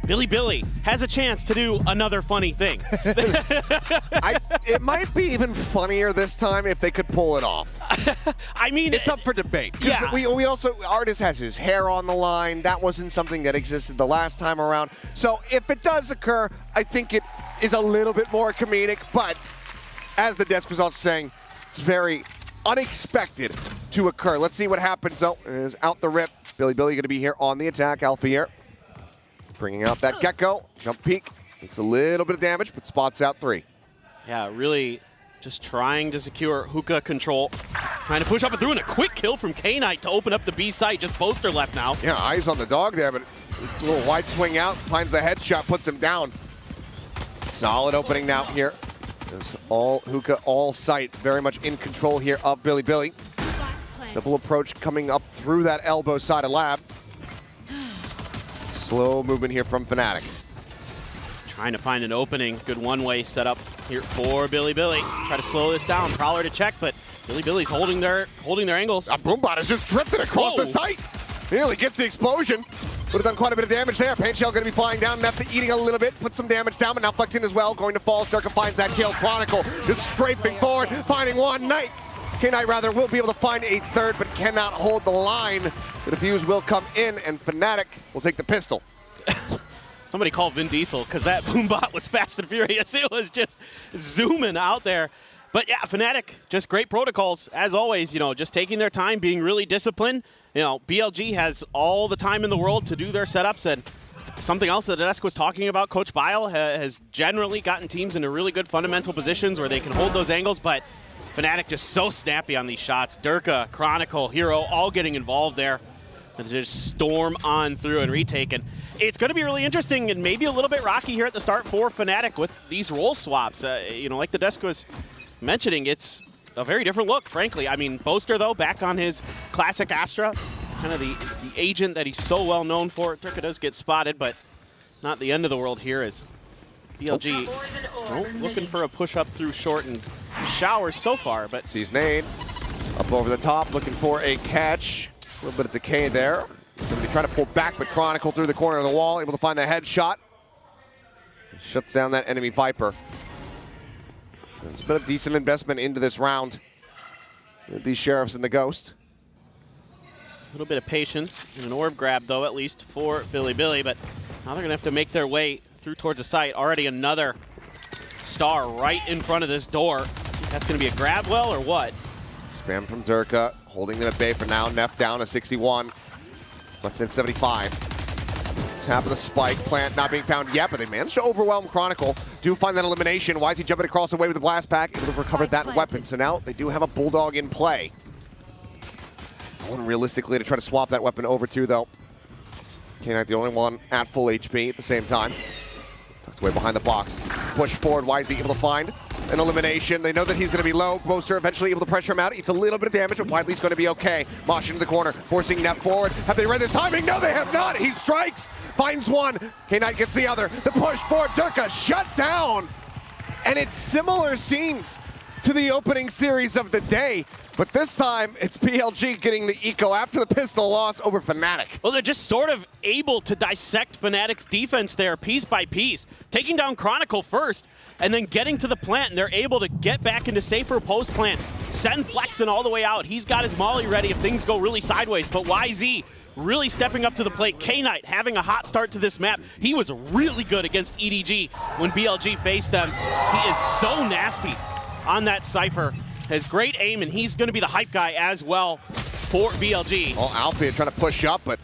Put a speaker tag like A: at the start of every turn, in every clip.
A: Bilibili has a chance to do another funny thing.
B: It might be even funnier this time if they could pull it off.
A: I mean,
B: it's up for debate.
A: Yeah.
B: We also, Artist has his hair on the line. That wasn't something that existed the last time around. So if it does occur, I think it is a little bit more comedic. But as the desk was also saying, it's very unexpected to occur. Let's see what happens though. It is out the rip. Bilibili going to be here on the attack. Alpha here. Bringing out that Gecko, jump peek. It's a little bit of damage, but spots out 3.
A: Yeah, really just trying to secure hookah control. Trying to push up and through, and a quick kill from K-Knight to open up the B site. Just Boaster left now.
B: Yeah, eyes on the dog there, but a little wide swing out, finds the headshot, puts him down. Solid opening now here. There's all hookah, all site, very much in control here of Bilibili. Double approach coming up through that elbow side of lab. Slow movement here from Fnatic.
A: Trying to find an opening. Good one-way setup here for Bilibili. Try to slow this down. Prowler to check, but Bilibili's holding their angles.
B: A Boombot has just drifted across the site. Nearly gets the explosion. Would have done quite a bit of damage there. Paint Shell going to be flying down. Nefta eating a little bit. Put some damage down, but now Flex in as well. Going to fall. Durka finds that kill. Chronicle just strafing forward, finding one. Knight. K-Knight rather will be able to find a third, but cannot hold the line. The defuse will come in, and Fnatic will take the pistol.
A: Somebody called Vin Diesel because that Boombot was fast and furious. It was just zooming out there. But yeah, Fnatic, just great protocols. As always, you know, just taking their time, being really disciplined. You know, BLG has all the time in the world to do their setups, and something else that Desk was talking about, Coach Bile has generally gotten teams into really good fundamental positions where they can hold those angles, but Fnatic just so snappy on these shots. Durka, Chronicle, Hero, all getting involved there. And just storm on through and retake. And it's going to be really interesting and maybe a little bit rocky here at the start for Fnatic with these role swaps. You know, like the desk was mentioning, it's a very different look, frankly. I mean, Boaster, though, back on his classic Astra, kind of the agent that he's so well known for. Durka does get spotted, but not the end of the world here as BLG looking for a push up through short and showers so far. But
B: sees nade up over the top, looking for a catch. A little bit of decay there. Somebody trying to pull back, but Chronicle through the corner of the wall, able to find the headshot. Shuts down that enemy Viper. It's been a decent investment into this round with these Sheriffs and the Ghost.
A: A little bit of patience and an orb grab, though, at least for Bilibili, but now they're going to have to make their way through towards the site. Already another star right in front of this door. Let's see if that's going to be a grab well or what.
B: Spam from Durka, holding them at bay for now. Neff down to 61. Flex in 75. Tap of the spike. Plant not being found yet, but they managed to overwhelm Chronicle. Do find that elimination. Why is he jumping across the way with the blast pack? Able to recover that weapon. So now they do have a Bulldog in play. Going realistically to try to swap that weapon over to, though. K-Knight the only one at full HP at the same time. Tucked away behind the box. Push forward. Why is he able to find an elimination? They know that he's going to be low. Boaster eventually able to pressure him out. Eats a little bit of damage, but Widely's going to be okay. Mosh into the corner, forcing Neff forward. Have they read this timing? No, they have not. He strikes, finds one. K-Knight gets the other. The push forward. Durka shut down. And it's similar scenes to the opening series of the day. But this time, it's BLG getting the eco after the pistol loss over Fnatic.
A: Well, they're just sort of able to dissect Fnatic's defense there piece by piece. Taking down Chronicle first, and then getting to the plant, and they're able to get back into safer post plants. Send Flexen all the way out. He's got his molly ready if things go really sideways, but YZ really stepping up to the plate. K-Knight having a hot start to this map. He was really good against EDG when BLG faced them. He is so nasty on that Cypher. Has great aim, and he's going to be the hype guy as well for BLG.
B: Well, Alfie trying to push up, but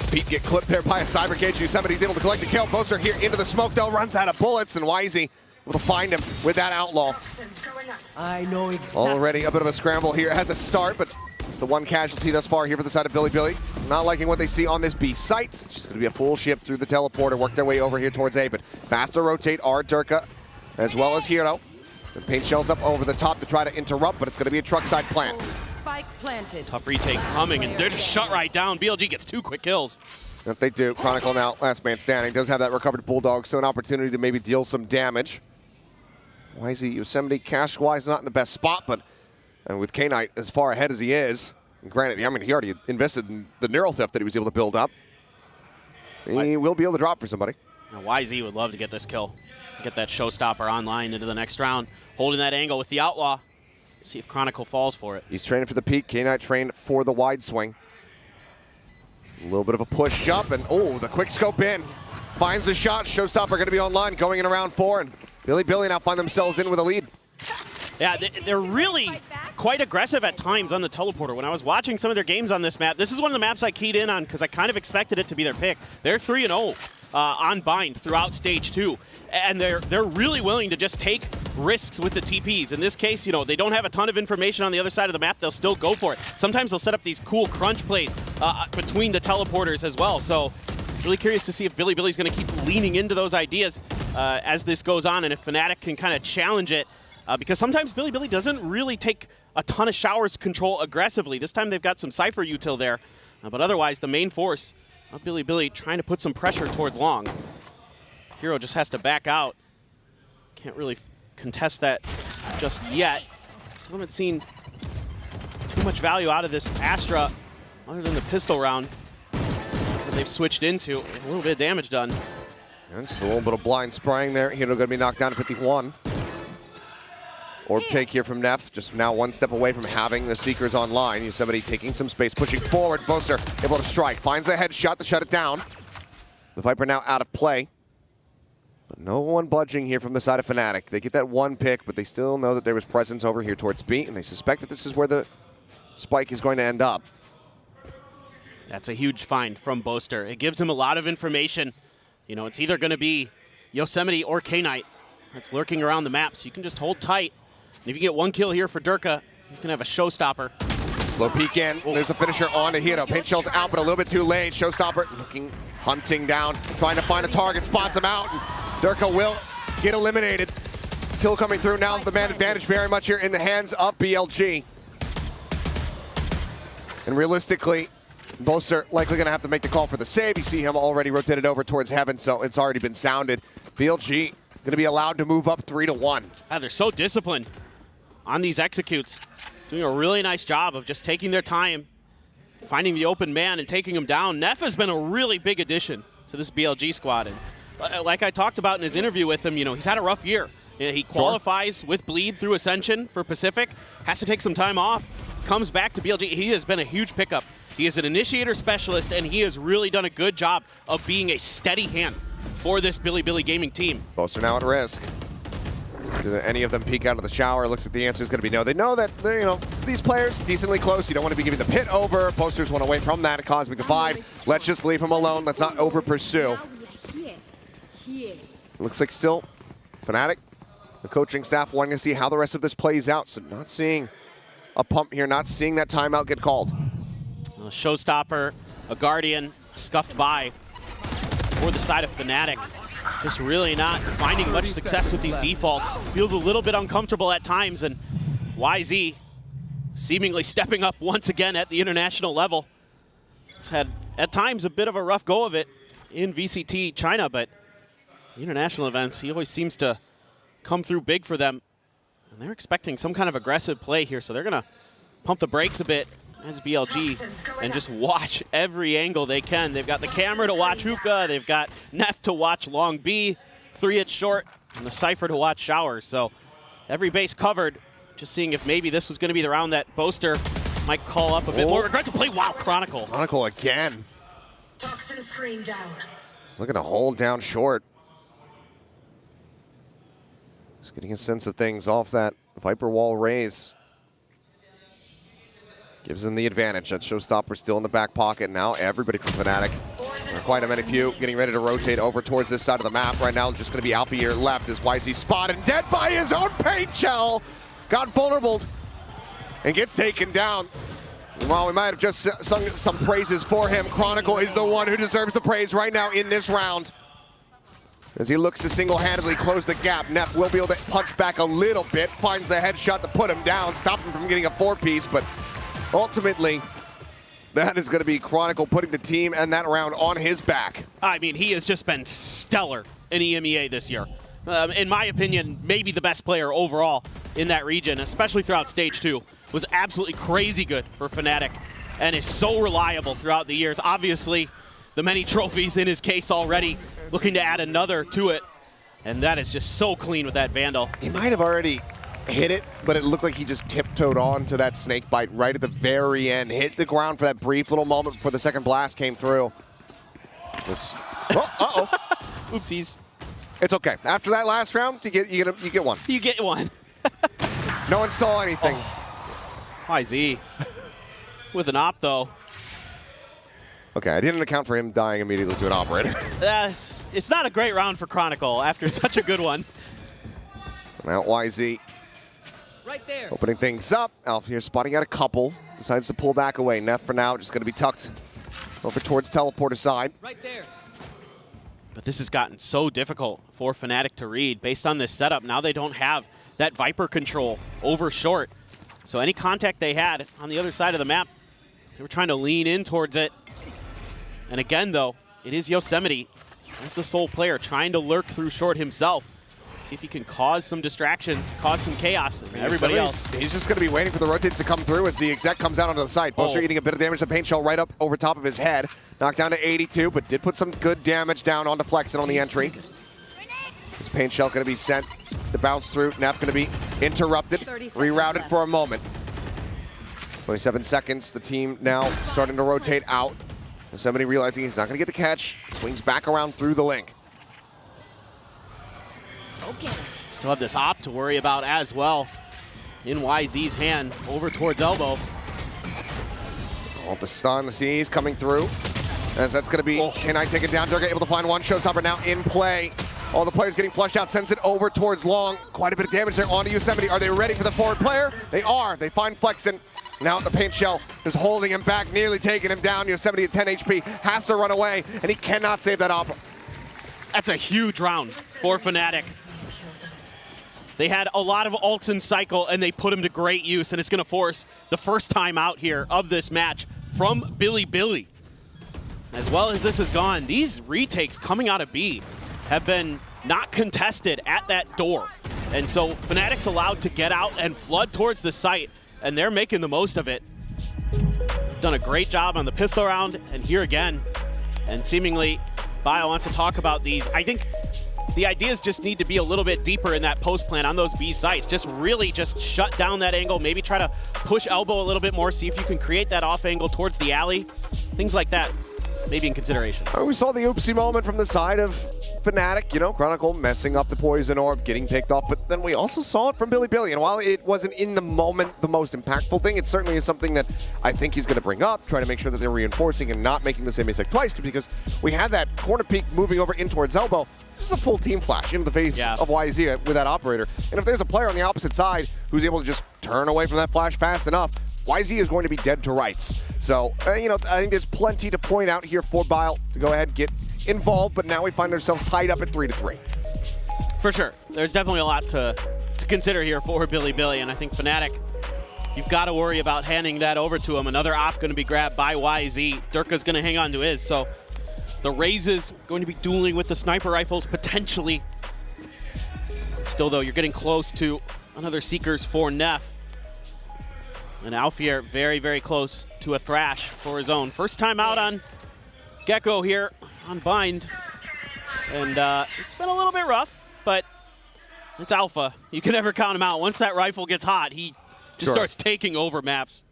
B: Pete get clipped there by a Cyber Cage. Somebody's able to collect the kill. Boaster here into the smoke, though, runs out of bullets, and Wisey able to find him with that Outlaw.
C: I know exactly.
B: Already a bit of a scramble here at the start, but it's the one casualty thus far here for the side of Bilibili. Not liking what they see on this B site. It's just going to be a full ship through the teleporter, work their way over here towards A, but faster rotate are Durka as well as Hero. The paint shells up over the top to try to interrupt, but it's going to be a truck side plant.
C: Spike planted.
A: Tough retake coming, and they're just shut right down. BLG gets 2 quick kills.
B: If they do, Chronicle now, last man standing, does have that recovered Bulldog, so an opportunity to maybe deal some damage. Wisey, Yosemite, cash-wise, not in the best spot, but with K-Knight as far ahead as he is, and granted, I mean, he already invested in the neural theft that he was able to build up. He will be able to drop for somebody.
A: Now, YZ would love to get this kill. Get that showstopper online into the next round. Holding that angle with the Outlaw. See if Chronicle falls for it.
B: He's training for the peak. K-Knight trained for the wide swing. A little bit of a push up, and oh, the quick scope in. Finds the shot. Showstopper going to be online going in around 4, and Bilibili now find themselves in with a lead.
A: Yeah, they're really quite aggressive at times on the teleporter. When I was watching some of their games on this map, this is one of the maps I keyed in on because I kind of expected it to be their pick. They're 3-0 on bind throughout stage 2, and they're really willing to just take risks with the TPs. In this case, you know, they don't have a ton of information on the other side of the map. They'll still go for it. Sometimes they'll set up these cool crunch plays between the teleporters as well. So really curious to see if Bilibili's going to keep leaning into those ideas as this goes on, and if Fnatic can kind of challenge it. Because sometimes Bilibili doesn't really take a ton of showers control aggressively. This time they've got some Cypher util there. But otherwise, the main force of Bilibili trying to put some pressure towards long. Hero just has to back out. Can't really contest that just yet. Still haven't seen too much value out of this Astra other than the pistol round that they've switched into. A little bit of damage done.
B: And just a little bit of blind spraying there. Hero going to be knocked down to 51. Orb take here from Neff, just now one step away from having the Seekers online. Yosemite taking some space, pushing forward. Boaster able to strike, finds a headshot to shut it down. The Viper now out of play. But no one budging here from the side of Fnatic. They get that one pick, but they still know that there was presence over here towards B, and they suspect that this is where the spike is going to end up.
A: That's a huge find from Boaster. It gives him a lot of information. You know, it's either going to be Yosemite or K-Knight that's lurking around the map, so you can just hold tight. And if you get one kill here for Durka, he's going to have a showstopper.
B: Slow peek in. There's the finisher on to Hero. Paint shell's out, but a little bit too late. Showstopper looking, hunting down, trying to find a target, spots him out. And Durka will get eliminated. Kill coming through now. The man advantage very much here in the hands of BLG. And realistically, Boaster likely going to have to make the call for the save. You see him already rotated over towards Heaven, so it's already been sounded. BLG going to be allowed to move up 3-1.
A: They're so disciplined on these executes. Doing a really nice job of just taking their time, finding the open man and taking him down. Neff has been a really big addition to this BLG squad. And like I talked about in his interview with him, you know, he's had a rough year. He qualifies with Bleed through Ascension for Pacific, has to take some time off, comes back to BLG. He has been a huge pickup. He is an initiator specialist, and he has really done a good job of being a steady hand for this Bilibili gaming team.
B: Boaster now at risk. Do any of them peek out of the shower? Looks like the answer is going to be no. They know that they're, you know, these players decently close. You don't want to be giving the pit over. Boaster's one away from that. Cosmic Divide. Let's just leave him alone. Let's not over pursue. Looks like still Fnatic, the coaching staff wanting to see how the rest of this plays out. So not seeing a pump here, not seeing that timeout get called.
A: A showstopper, a Guardian scuffed by for the side of Fnatic. Just really not finding much success with these defaults. Feels a little bit uncomfortable at times, and YZ seemingly stepping up once again at the international level. He's had, at times, a bit of a rough go of it in VCT China, but the international events, he always seems to come through big for them. And they're expecting some kind of aggressive play here, so they're going to pump the brakes a bit as BLG and just watch every angle they can. They've got the camera to watch Hookah, they've got Neff to watch Long B, 3 at short, and the Cypher to watch Showers. So every base covered, just seeing if maybe this was going to be the round that Boaster might call up a bit more aggressive play. Wow, Chronicle.
B: Chronicle again.
C: Toxin screen down.
B: Looking to hold down short. Just getting a sense of things off that Viper wall raise. Gives them the advantage. That showstopper still in the back pocket now. Everybody from Fnatic. There are quite a many few getting ready to rotate over towards this side of the map. Right now, just going to be Alpha here left as YZ spotted. Dead by his own paint shell. Got vulnerable and gets taken down. While we might have just sung some praises for him, Chronicle is the one who deserves the praise right now in this round. As he looks to single-handedly close the gap, Neff will be able to punch back a little bit, finds the headshot to put him down, stop him from getting a 4-piece, but ultimately, that is going to be Chronicle putting the team and that round on his back.
A: I mean, he has just been stellar in EMEA this year. In my opinion, maybe the best player overall in that region, especially throughout Stage 2. Was absolutely crazy good for Fnatic and is so reliable throughout the years. Obviously, the many trophies in his case already, looking to add another to it. And that is just so clean with that Vandal.
B: He might have already hit it, but it looked like he just tiptoed on to that snake bite right at the very end. Hit the ground for that brief little moment before the second blast came through. Uh-oh.
A: Oopsies.
B: It's okay. After that last round, you get one.
A: You get one.
B: No one saw anything.
A: YZ. With an op, though.
B: Okay, I didn't account for him dying immediately to an operator.
A: It's not a great round for Chronicle after such a good one.
B: Now YZ
D: Right there.
B: opening things up. Alf here spotting out a couple. Decides to pull back away. Neff for now just going to be tucked over towards teleporter side.
D: Right there.
A: But this has gotten so difficult for Fnatic to read based on this setup. Now they don't have that Viper control over short. So any contact they had on the other side of the map, they were trying to lean in towards it. And again, though, it is Yosemite as the sole player trying to lurk through short himself. See if he can cause some distractions, cause some chaos, and everybody else.
B: He's just going to be waiting for the rotates to come through as the exec comes out onto the side. Poster eating a bit of damage to Paint Shell right up over top of his head. Knocked down to 82, but did put some good damage down onto Flexen on the entry. This Paint Shell going to be sent to bounce through. Neff going to be interrupted, rerouted for a moment. 27 seconds. The team now starting to rotate out. Somebody realizing he's not going to get the catch. Swings back around through the link.
A: Still have this op to worry about as well. In YZ's hand, over towards elbow.
B: All the stun, the C's coming through. As that's going to be, can I take it down? Durga able to find one. Showstopper now in play. All the players getting flushed out, sends it over towards Long. Quite a bit of damage there onto Yosemite. Are they ready for the forward player? They are. They find Flexen. Now the Paint Shell is holding him back, nearly taking him down. Yosemite at 10 HP, has to run away, and he cannot save that op.
A: That's a huge round for Fnatic. They had a lot of ults in cycle, and they put him to great use, and it's going to force the first time out here of this match from Bilibili. As well as this has gone, these retakes coming out of B have been not contested at that door. And so Fnatic's allowed to get out and flood towards the site, and they're making the most of it. Done a great job on the pistol round, and here again. And seemingly, Bio wants to talk about these. I think the ideas just need to be a little bit deeper in that post plan on those B sites. Just really just shut down that angle, maybe try to push elbow a little bit more, see if you can create that off angle towards the alley. Things like that, maybe in consideration.
B: We saw the oopsie moment from the side of Fnatic, you know, Chronicle messing up the poison orb, getting picked off, but then we also saw it from Bilibili. And while it wasn't in the moment the most impactful thing, it certainly is something that I think he's going to bring up, try to make sure that they're reinforcing and not making the same mistake twice, because we had that corner peek moving over in towards elbow. This is a full team flash into the face of YZ with that operator. And if there's a player on the opposite side who's able to just turn away from that flash fast enough, YZ is going to be dead to rights. So, you know, I think there's plenty to point out here for Bile to go ahead and get involved, but now we find ourselves tied up at 3-3.
A: For sure. There's definitely a lot to consider here for Bilibili, and I think Fnatic, you've got to worry about handing that over to him. Another op going to be grabbed by YZ. Durka's going to hang on to his, so the Razes going to be dueling with the sniper rifles, potentially. Still, though, you're getting close to another Seekers for Neff. And Alfier very, very close to a Thrash for his own. First time out on Gecko here on Bind. And it's been a little bit rough, but it's Alpha. You can never count him out. Once that rifle gets hot, he just starts taking over maps.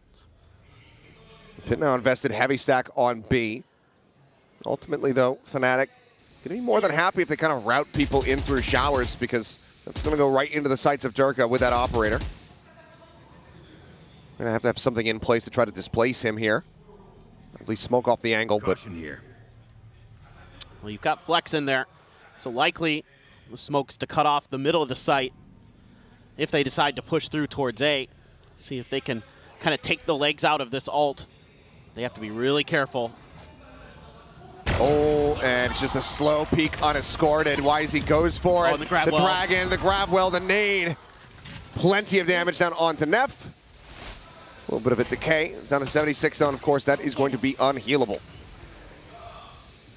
B: Pit now invested heavy stack on B. Ultimately, though, Fnatic going to be more than happy if they kind of route people in through showers, because that's going to go right into the sights of Durka with that operator. Going to have something in place to try to displace him here. At least smoke off the angle, but
D: here.
A: Well, you've got Flex in there, so likely the smoke's to cut off the middle of the site if they decide to push through towards A. See if they can kind of take the legs out of this ult. They have to be really careful.
B: oh, and it's just a slow peek unescorted. YZ goes for it.
A: The grab
B: the
A: well.
B: dragon, the grab well, the nade. Plenty of damage down onto Neff. A little bit of a decay. It's down to 76 zone. Of course, that is going to be unhealable.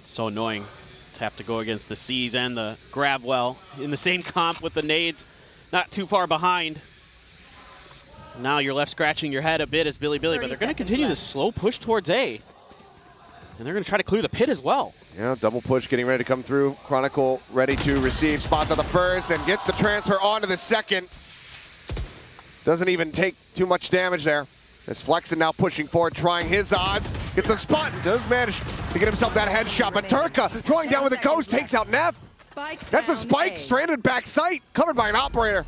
A: It's so annoying to have to go against the C's and the grab well in the same comp with the nades not too far behind. Now you're left scratching your head a bit as Bilibili, but they're going to continue this slow push towards A. And they're going to try to clear the pit as well.
B: Yeah, double push getting ready to come through. Chronicle ready to receive. Spots on the first and gets the transfer onto the second. Doesn't even take too much damage there. As Flexen now pushing forward, trying his odds. Gets the spot and does manage to get himself that headshot. But Turka drawing down with the ghost, takes out Neff. That's a spike, stranded back sight, covered by an operator.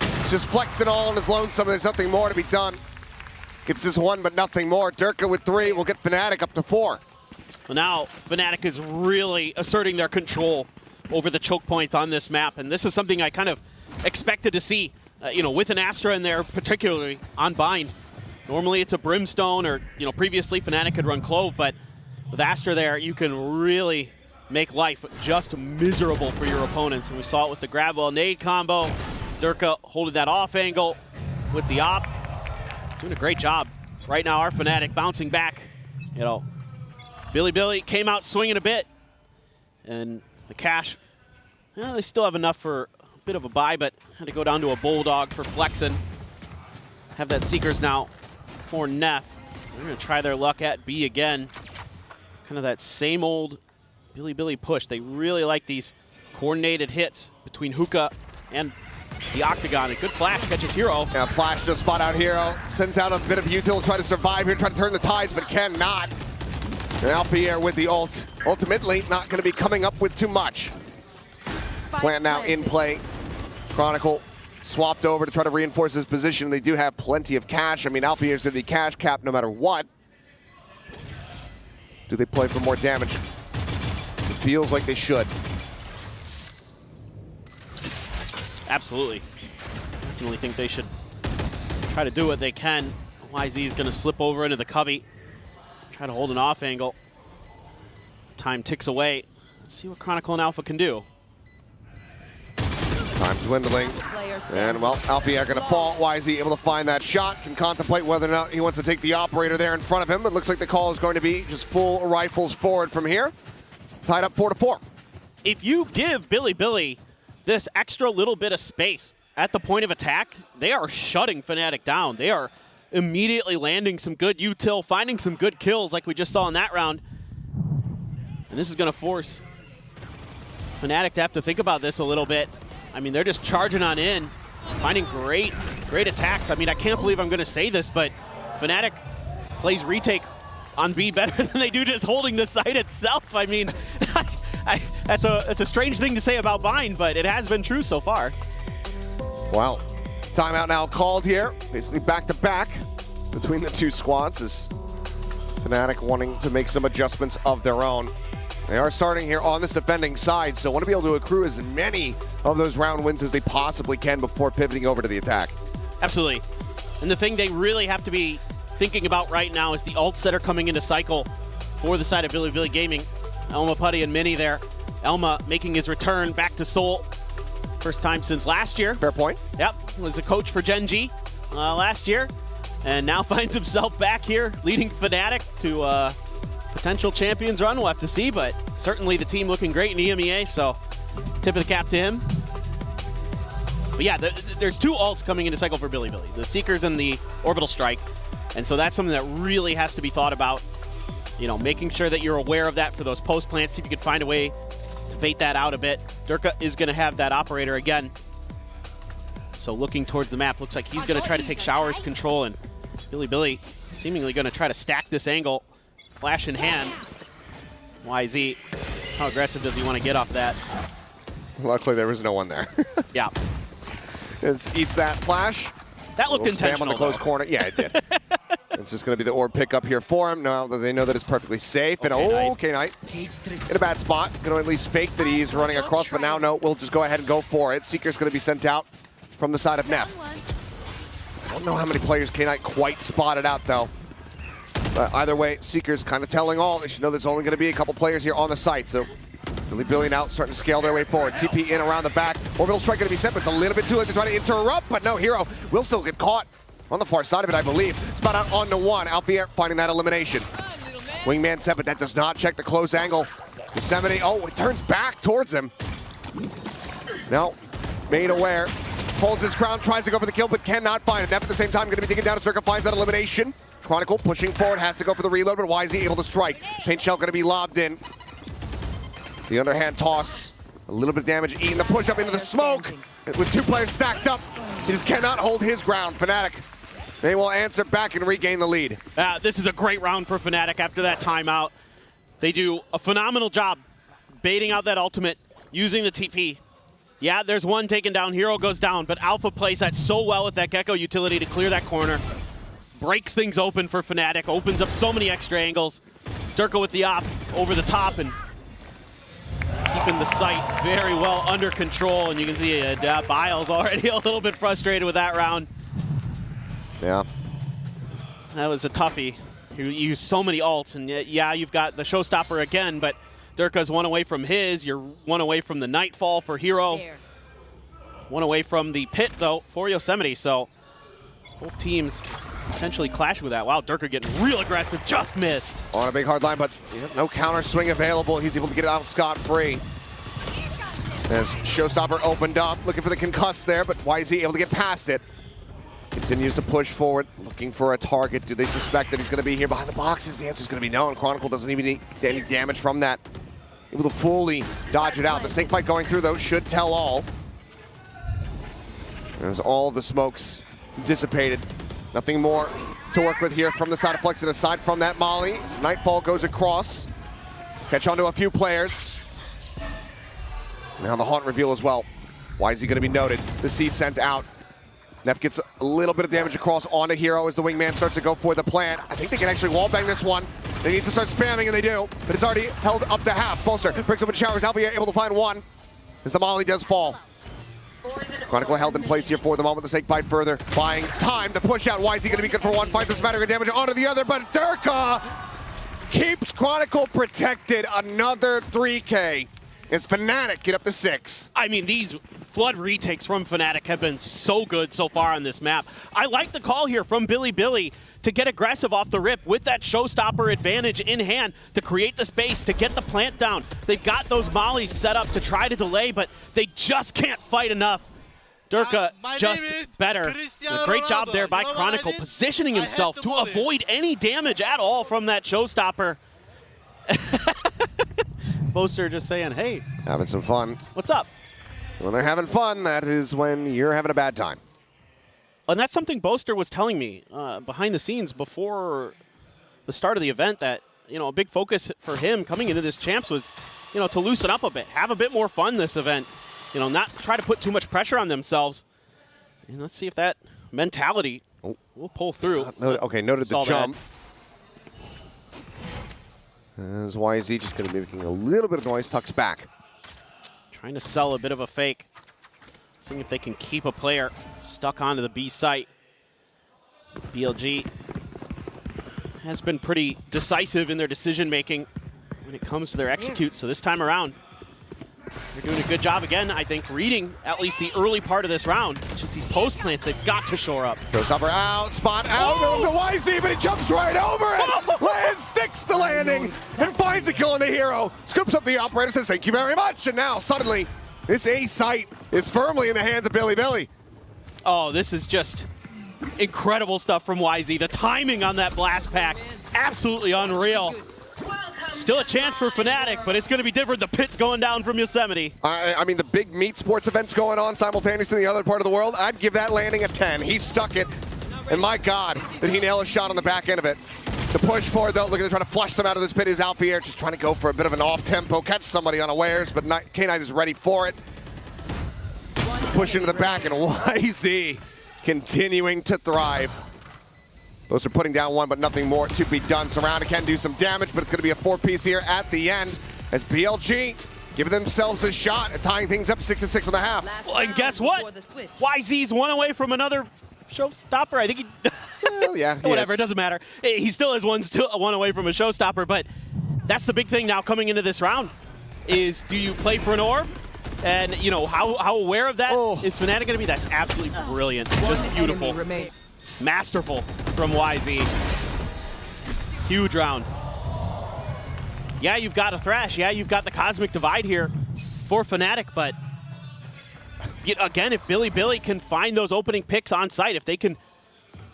B: It's just Flexen all on his lonesome. There's nothing more to be done. Gets his one, but nothing more. Durka with 3 will get Fnatic up to 4.
A: Well, now Fnatic is really asserting their control over the choke points on this map, and this is something I kind of expected to see, with an Astra in there, particularly on Bind. Normally it's a Brimstone, or previously Fnatic could run Clove, but with Astra there, you can really make life just miserable for your opponents, and we saw it with the grab well nade combo. Durka holding that off angle with the op. Doing a great job. Right now, our Fnatic bouncing back. Bilibili came out swinging a bit. And the cash, they still have enough for a bit of a buy, but had to go down to a Bulldog for Flexen. Have that Seekers now for Neff. They're going to try their luck at B again. Kind of that same old Bilibili push. They really like these coordinated hits between Hookah and the Octagon. A good flash catches Hero.
B: Yeah, flash to spot out Hero. Sends out a bit of util to try to survive here, try to turn the tides, but cannot. And Alpier with the ult. Ultimately, not going to be coming up with too much. Plant now in play. Chronicle swapped over to try to reinforce his position. They do have plenty of cash. I mean, Alpier's going to be cash capped no matter what. Do they play for more damage? It feels like they should.
A: Absolutely. Definitely think they should try to do what they can. YZ is going to slip over into the cubby. Try to hold an off angle. Time ticks away. Let's see what Chronicle and Alpha can do.
B: Time dwindling. And, well, Alpier going to fall. YZ able to find that shot. Can contemplate whether or not he wants to take the operator there in front of him. It looks like the call is going to be just full rifles forward from here. Tied up 4-4.
A: If you give Bilibili this extra little bit of space at the point of attack, they are shutting Fnatic down. They are immediately landing some good util, finding some good kills like we just saw in that round. And this is going to force Fnatic to have to think about this a little bit. I mean, they're just charging on in, finding great attacks. I mean, I can't believe I'm going to say this, but Fnatic plays retake on B better than they do just holding the site itself. I mean, that's a strange thing to say about Bind, but it has been true so far.
B: Wow. Timeout now called here. Basically back-to-back between the two squads as Fnatic wanting to make some adjustments of their own. They are starting here on this defending side, so want to be able to accrue as many of those round wins as they possibly can before pivoting over to the attack.
A: Absolutely. And the thing they really have to be thinking about right now is the ults that are coming into cycle for the side of Bilibili Gaming. Elma Putty and Mini there. Elma making his return back to Seoul. First time since last year.
B: Fair point.
A: Yep, was a coach for Gen G last year. And now finds himself back here leading Fnatic to a potential champions run. We'll have to see, but certainly the team looking great in EMEA, so tip of the cap to him. But yeah, there's 2 ults coming into cycle for Bilibili, the Seekers and the Orbital Strike. And so that's something that really has to be thought about. Making sure that you're aware of that for those post plants. See if you could find a way to bait that out a bit. Durka is going to have that operator again. So looking towards the map, looks like he's going to try to take Shower's control, and Bilibili seemingly going to try to stack this angle. Flash in hand. YZ, how aggressive does he want to get off that?
B: Luckily, there was no one there.
A: Yeah.
B: Eats that flash.
A: That looked intentional,
B: spam on the close corner. Yeah, it did. It's just going to be the orb pickup here for him. Now that they know that it's perfectly safe. And okay, Knight. In a bad spot. Going to at least fake that he's running across, but now no, we'll just go ahead and go for it. Seeker's going to be sent out from the side of Neff. I don't know how many players K-Knight quite spotted out, though. But either way, Seeker's kind of telling all. They should know there's only going to be a couple players here on the site. So Bilibili now starting to scale their way forward. TP in around the back. Orbital Strike going to be sent, but it's a little bit too late to try to interrupt. But no, Hero will still get caught on the far side of it, I believe. Spot out onto 1. Alpier finding that elimination. Wingman 7, that does not check the close angle. Yosemite, it turns back towards him. Now, made aware. Holds his ground, tries to go for the kill, but cannot find it. Neff at the same time going to be taken down as Circa finds that elimination. Chronicle pushing forward, has to go for the reload, but YZ able to strike. Paint shell gonna be lobbed in. The underhand toss, a little bit of damage, eating the push up into the smoke. With 2 players stacked up, he just cannot hold his ground. Fnatic, they will answer back and regain the lead.
A: This is a great round for Fnatic after that timeout. They do a phenomenal job baiting out that ultimate, using the TP. Yeah, there's one taken down, Hero goes down, but Alpha plays that so well with that Gecko utility to clear that corner. Breaks things open for Fnatic, opens up so many extra angles. Durka with the op over the top and keeping the site very well under control. And you can see Biles already a little bit frustrated with that round.
B: Yeah.
A: That was a toughie. You used so many ults, and yeah, you've got the showstopper again, but Durka's one away from his. You're one away from the Nightfall for Hero.
C: There.
A: One away from the pit, though, for Yosemite. So both teams potentially clash with that. Wow, Durka getting real aggressive, just missed.
B: On a big hard line, but no counter swing available. He's able to get it out scot-free. As Showstopper opened up, looking for the concuss there, but YZ able to get past it. Continues to push forward, looking for a target. Do they suspect that he's going to be here behind the boxes? The answer is going to be no, and Chronicle doesn't even need any damage from that. Able to fully dodge it out. The snake bite going through, though, should tell all. As all the smokes dissipated. Nothing more to work with here from the side of Flex, and aside from that molly, as Nightfall goes across. Catch onto a few players. Now the Haunt reveal as well. Why is he going to be noted? The C sent out. Neff gets a little bit of damage across onto Hero as the wingman starts to go for the plant. I think they can actually wallbang this one. They need to start spamming, and they do. But it's already held up to half. Bolster breaks open showers. Alvia able to find one as the molly does fall. Chronicle held in place here for the moment. The snake bite further, buying time to push out. Why is he going to be good for one? Finds a smattering of damage onto the other, but Durka keeps Chronicle protected. Another 3K as Fnatic get up to 6.
A: I mean, these Flood retakes from Fnatic have been so good so far on this map. I like the call here from Bilibili to get aggressive off the rip with that showstopper advantage in hand to create the space, to get the plant down. They've got those mollies set up to try to delay, but they just can't fight enough. Durka just better. A great job there by Chronicle, positioning himself to avoid any damage at all from that showstopper. Boaster just saying, hey.
B: Having some fun.
A: What's up?
B: When they're having fun, that is when you're having a bad time.
A: And that's something Boaster was telling me behind the scenes before the start of the event, that, you know, a big focus for him coming into this Champs was, you know, to loosen up a bit, have a bit more fun this event, you know, not try to put too much pressure on themselves. And let's see if that mentality will pull through.
B: Noted the jump. As YZ just going to be making a little bit of noise, tucks back.
A: Trying to sell a bit of a fake. Seeing if they can keep a player stuck onto the B site. BLG has been pretty decisive in their decision making when it comes to their executes. So this time around, they're doing a good job again, I think, reading at least the early part of this round. It's just these post plants they've got to shore up.
B: Showstopper out, spot out, to YZ, but he jumps right over it. Lands, sticks the landing, and finds the kill on the Hero. Scoops up the operator, says thank you very much, and now suddenly this A site is firmly in the hands of Bilibili.
A: Oh, this is just incredible stuff from YZ. The timing on that blast pack, absolutely unreal. Still a chance for Fnatic, but it's going to be different. The pit's going down from Yosemite.
B: I mean, the big meat sports events going on simultaneously in the other part of the world, I'd give that landing a 10. He stuck it, and my God, did he nail a shot on the back end of it. The push forward, though, look at them trying to flush them out of this pit is Alfier, just trying to go for a bit of an off-tempo, catch somebody unawares, but K-Knight is ready for it. Push into the back, and YZ continuing to thrive. Those are putting down one, but nothing more to be done. Surrounded can do some damage, but it's going to be a 4-piece here at the end as BLG giving themselves a shot at tying things up 6-6 on the half.
A: Well, and guess what? YZ's one away from another showstopper. I think he...
B: Well, yeah,
A: whatever, it doesn't matter. He still has one away from a showstopper, but that's the big thing now coming into this round is, do you play for an orb? And, you know, how aware of that is Fnatic going to be? That's absolutely brilliant. Just beautiful. Masterful from YZ. Huge round. Yeah, you've got a Thrash. Yeah, you've got the Cosmic Divide here for Fnatic, but again, if Bilibili can find those opening picks on site, if they can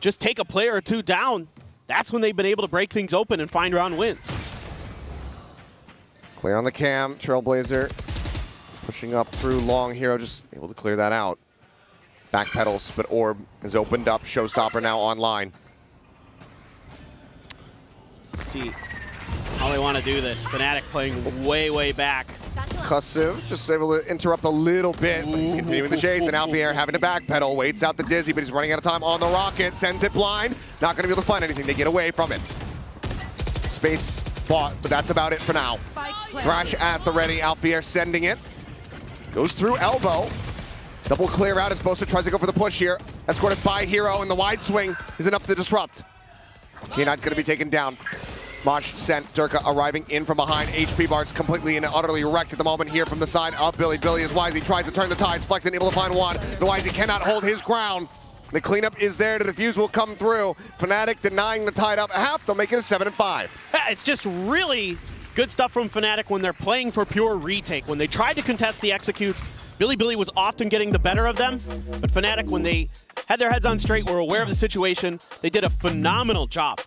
A: just take a player or two down, that's when they've been able to break things open and find round wins.
B: Clear on the cam, Trailblazer pushing up through long. Hero just able to clear that out. Backpedals, but Orb has opened up. Showstopper now online.
A: Let's see how they want to do this. Fnatic playing way back.
B: Kusiv just able to interrupt a little bit, but he's continuing the chase, and Alpier having to backpedal, waits out the Dizzy, but he's running out of time on the rocket, sends it blind. Not going to be able to find anything. They get away from it. Space bought, but that's about it for now. Thrash at the ready. Alpier sending it. Goes through elbow. Double clear out as Bosa tries to go for the push here. Escorted by Hero, and the wide swing is enough to disrupt. K9 going to be taken down. Mosh sent. Durka arriving in from behind. HP bar's completely and utterly wrecked at the moment here from the side of Bilibili as Wisey tries to turn the tides. Flexen able to find one. The Wisey cannot hold his ground. The cleanup is there. The defuse will come through. Fnatic denying the tide up a half. They'll make it a 7-5.
A: It's just really good stuff from Fnatic when they're playing for pure retake. When they tried to contest the executes, Bilibili was often getting the better of them. But Fnatic, when they had their heads on straight, were aware of the situation, they did a phenomenal job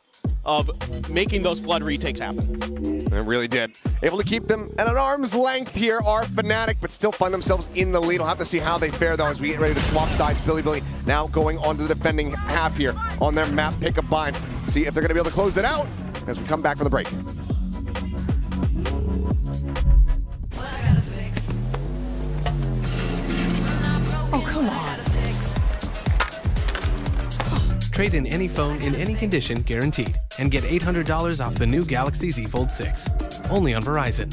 A: of making those flood retakes happen.
B: It really did. Able to keep them at an arm's length here are Fnatic, but still find themselves in the lead. We'll have to see how they fare, though, as we get ready to swap sides. Bilibili now going on to the defending half here on their map pick-up bind. See if they're going to be able to close it out as we come back from the break.
E: Oh, come on.
F: Trade in any phone in any condition guaranteed and get $800 off the new Galaxy Z Fold 6. Only on Verizon.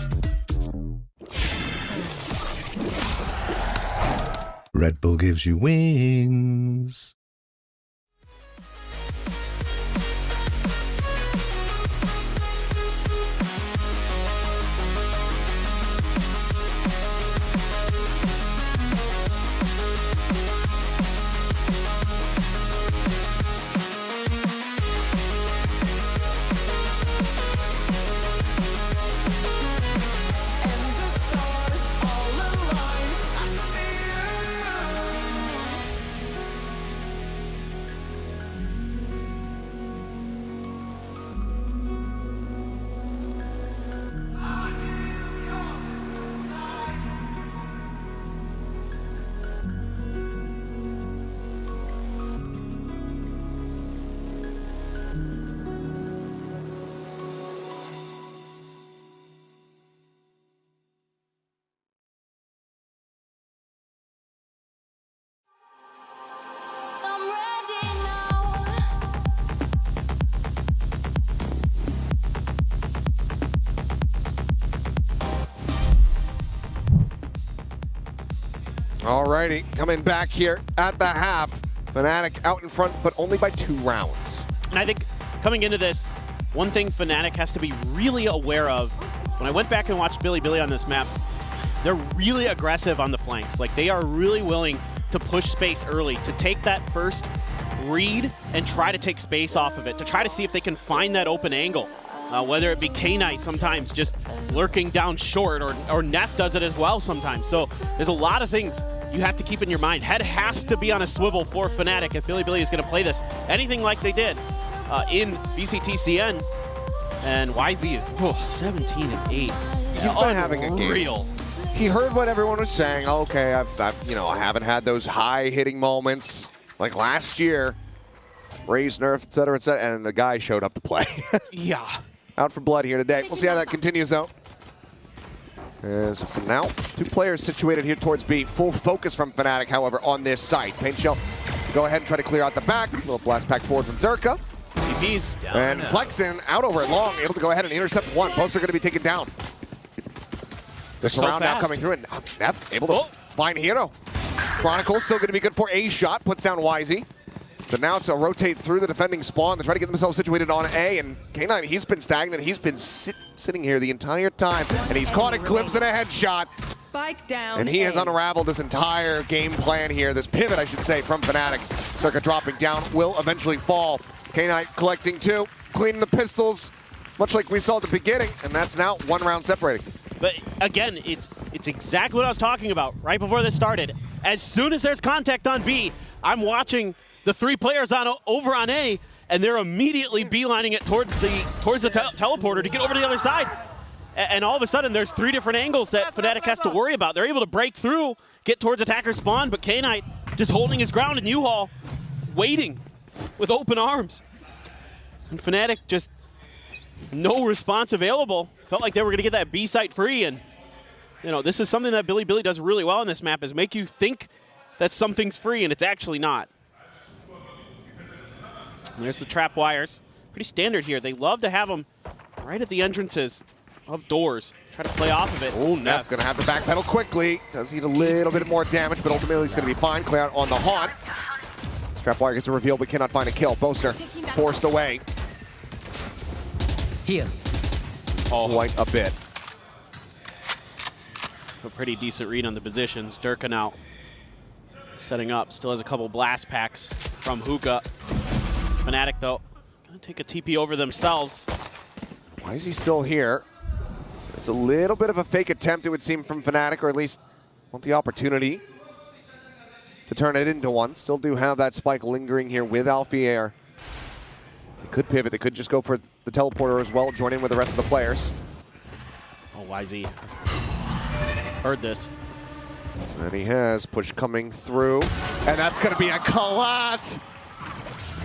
G: Red Bull gives you wings.
B: Alrighty, coming back here at the half. Fnatic out in front, but only by 2 rounds.
A: And I think coming into this, one thing Fnatic has to be really aware of, when I went back and watched Bilibili on this map, they're really aggressive on the flanks. Like, they are really willing to push space early, to take that first read and try to take space off of it, to try to see if they can find that open angle. Whether it be K9 sometimes just lurking down short, or Neff does it as well sometimes. So there's a lot of things you have to keep in your mind. Head has to be on a swivel for Fnatic if Bilibili is going to play this anything like they did in VCT CN. And YZ, 17-8.
B: He's been having a game.
A: Real.
B: He heard what everyone was saying. Oh, okay, I haven't had those high hitting moments like last year. Raise nerf, et cetera, and the guy showed up to play.
A: Yeah.
B: Out for blood here today. We'll see how that continues, though. As for now, 2 players situated here towards B. Full focus from Fnatic, however, on this site. Paint Shell, go ahead and try to clear out the back. Little blast pack forward from Durka.
A: TP's down.
B: And Flexen out over it long, able to go ahead and intercept one. Both are going to be taken down. The surround now coming through, and Neff able to find Hero. Chronicle still going to be good for a shot, puts down Wisey. But now it's a rotate through the defending spawn. They try to get themselves situated on A, and K9, he's been stagnant. He's been sitting here the entire time, and he's caught a glimpse and a headshot.
E: Spike down.
B: And he has unraveled this entire game plan here, this pivot, I should say, from Fnatic. Durka dropping down, will eventually fall. K9 collecting 2, cleaning the pistols, much like we saw at the beginning, and that's now 1 round separating.
A: But again, it's exactly what I was talking about right before this started. As soon as there's contact on B, I'm watching the 3 players over on A, and they're immediately beelining it towards the teleporter to get over to the other side. And all of a sudden, there's 3 different angles that Fnatic has to worry about. They're able to break through, get towards attacker spawn, but K-Knight just holding his ground, and U-Haul waiting with open arms. And Fnatic just no response available. Felt like they were going to get that B site free, and you know, this is something that Bilibili does really well in this map, is make you think that something's free, and it's actually not. And there's the trap wires. Pretty standard here. They love to have them right at the entrances of doors. Try to play off of it.
B: Oh, Neff gonna have to backpedal quickly. Does need a little bit more damage, but ultimately he's gonna be fine. Clear out on the haunt. Strapwire gets a reveal, but cannot find a kill. Boaster forced away.
D: Here.
A: Oh,
B: Quite a bit.
A: a pretty decent read on the positions. Durka now setting up. Still has a couple blast packs from Hookah. Fnatic, though, gonna take a TP over themselves.
B: Why is he still here? It's a little bit of a fake attempt, it would seem, from Fnatic, or at least want the opportunity to turn it into one. Still do have that spike lingering here with Alfier. They could pivot. They could just go for the teleporter as well, join in with the rest of the players.
A: Oh, YZ. Heard this.
B: And he has push coming through, and that's going to be a collat.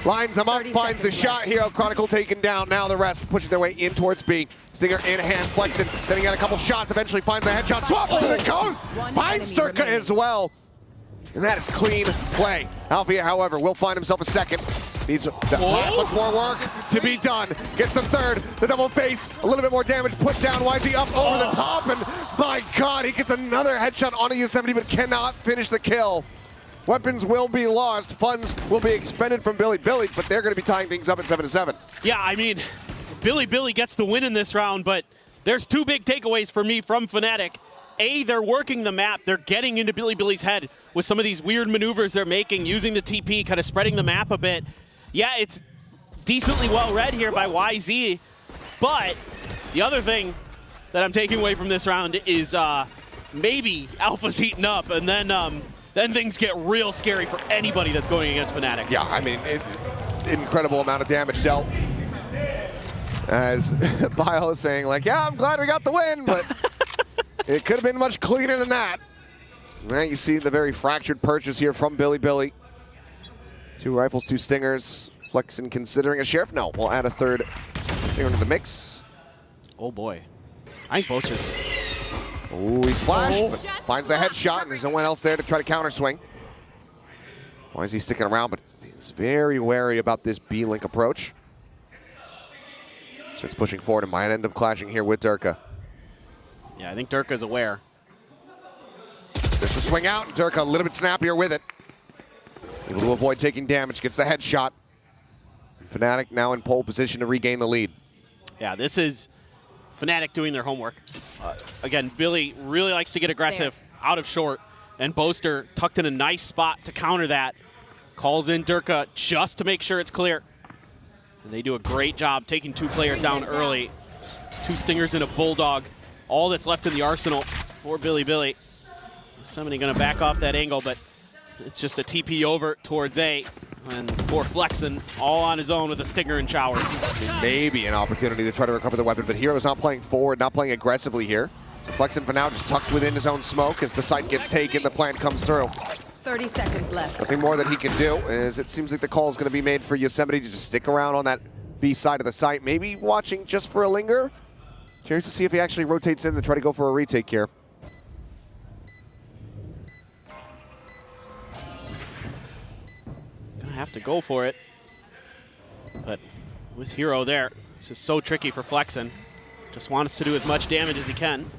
B: Lines him up, finds the shot here. Chronicle taken down. Now the rest pushing their way in towards B. Stinger in hand, flexing, sending out a couple shots. Eventually finds the headshot, swaps to the coast. Finds Durka as well. And that is clean play. Alfia, however, will find himself a second. Needs that much more work to be done. Gets the third, the double face, a little bit more damage put down. YZ up over the top, and my God, he gets another headshot on a Yosemite, but cannot finish the kill. Weapons will be lost, funds will be expended from Bilibili, but they're going to be tying things up at 7-7.
A: Yeah, I mean, Bilibili gets the win in this round, but there's 2 big takeaways for me from Fnatic. A, they're working the map. They're getting into Bilibili's head with some of these weird maneuvers they're making, using the TP, kind of spreading the map a bit. Yeah, it's decently well read here by YZ, but the other thing that I'm taking away from this round is maybe Alpha's heating up, and then things get real scary for anybody that's going against Fnatic.
B: Yeah, I mean, incredible amount of damage dealt. As Bile is saying, like, yeah, I'm glad we got the win, but it could have been much cleaner than that. Now you see the very fractured purchase here from Bilibili. 2 rifles, 2 stingers. Flexen considering a sheriff. No, we'll add a third stinger into the mix.
A: Oh boy. I think Boaster's.
B: Oh, he's flashed, but finds a headshot, and there's no one else there to try to counter swing. Why is he sticking around? But he's very wary about this B-Link approach. Starts pushing forward and might end up clashing here with Durka.
A: Yeah, I think Durka's aware.
B: There's the swing out. Durka a little bit snappier with it. Able to avoid taking damage, gets the headshot. Fnatic now in pole position to regain the lead.
A: Yeah, this is Fnatic doing their homework. Again, Billy really likes to get aggressive out of short, and Boaster tucked in a nice spot to counter that. Calls in Durka just to make sure it's clear. And they do a great job taking 2 players down early. 2 stingers and a bulldog. All that's left in the arsenal for Bilibili. Somebody gonna back off that angle, but it's just a TP over towards A. And poor Flexen all on his own with a stinger and showers.
B: Maybe an opportunity to try to recover the weapon, but Hero's not playing forward, not playing aggressively here. So Flexen for now just tucks within his own smoke as the site gets taken, the plant comes through.
E: 30 seconds left.
B: Nothing more that he can do, as it seems like the call is going to be made for Yosemite to just stick around on that B side of the site, maybe watching just for a linger. Curious to see if he actually rotates in to try to go for a retake here.
A: Gonna have to go for it. But with Hero there, this is so tricky for Flexen. Just wants to do as much damage as he can.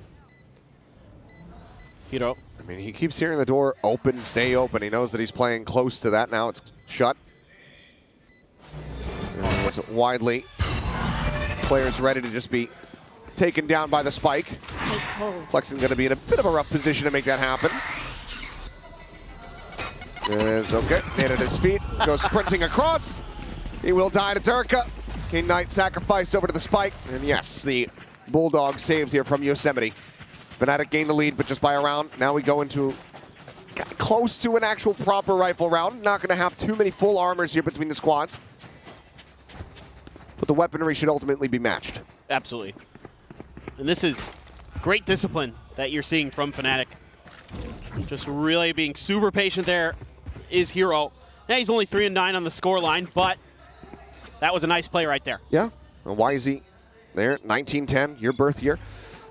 A: Hero.
B: I mean, he keeps hearing the door open, stay open. He knows that he's playing close to that. Now it's shut. And it's widely. Players ready to just be taken down by the spike.
E: Take hold.
B: Flexen's going to be in a bit of a rough position to make that happen. Is okay. In at his feet. Goes sprinting across. He will die to Durka. King Knight sacrificed over to the spike. And yes, the Bulldog saved here from Yosemite. Fnatic gained the lead, but just by a round. Now we go into close to an actual proper rifle round. Not going to have too many full armors here between the squads. but the weaponry should ultimately be matched.
A: Absolutely. And this is great discipline that you're seeing from Fnatic. Just really being super patient there is Hero. Yeah, he's only 3-9 on the scoreline, but that was a nice play right there.
B: Yeah, and YZ there, 1910, your birth year.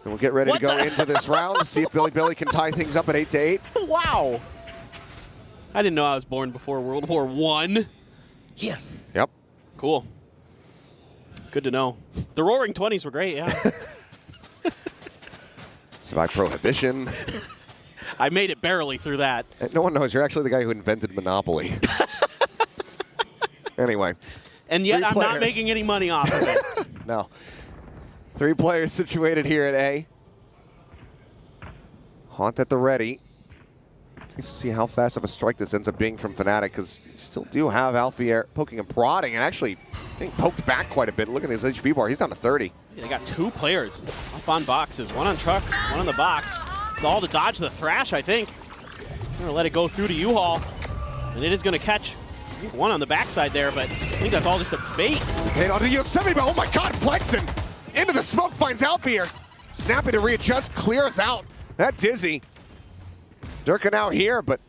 B: And we'll get ready to go into this round to see if Bilibili can tie things up at 8-8.
A: Wow. I didn't know I was born before World War I.
D: Here.
B: Yep.
A: Cool. Good to know. The Roaring 20s were great, yeah.
B: Survive Prohibition.
A: I made it barely through that.
B: And no one knows you're actually the guy who invented Monopoly. Anyway.
A: And yet
B: Three
A: I'm not
B: players.
A: making any money off of it.
B: No. 3 players situated here at A. Haunt at the ready. Curious to see how fast of a strike this ends up being from Fnatic, because you still do have Alfier poking and prodding, and actually being poked back quite a bit. Look at his HP bar. He's down to 30.
A: They got 2 players up on boxes. One on truck, one on the box. It's all to dodge the Thrash, I think. I'm going to let it go through to U-Haul. And it is going to catch one on the backside there, but I think that's all just a bait.
B: And onto Yosemite, but oh my god, flexing! Into the smoke, finds Alfier. Snappy to readjust, clears out. That Dizzy. Durka now here, but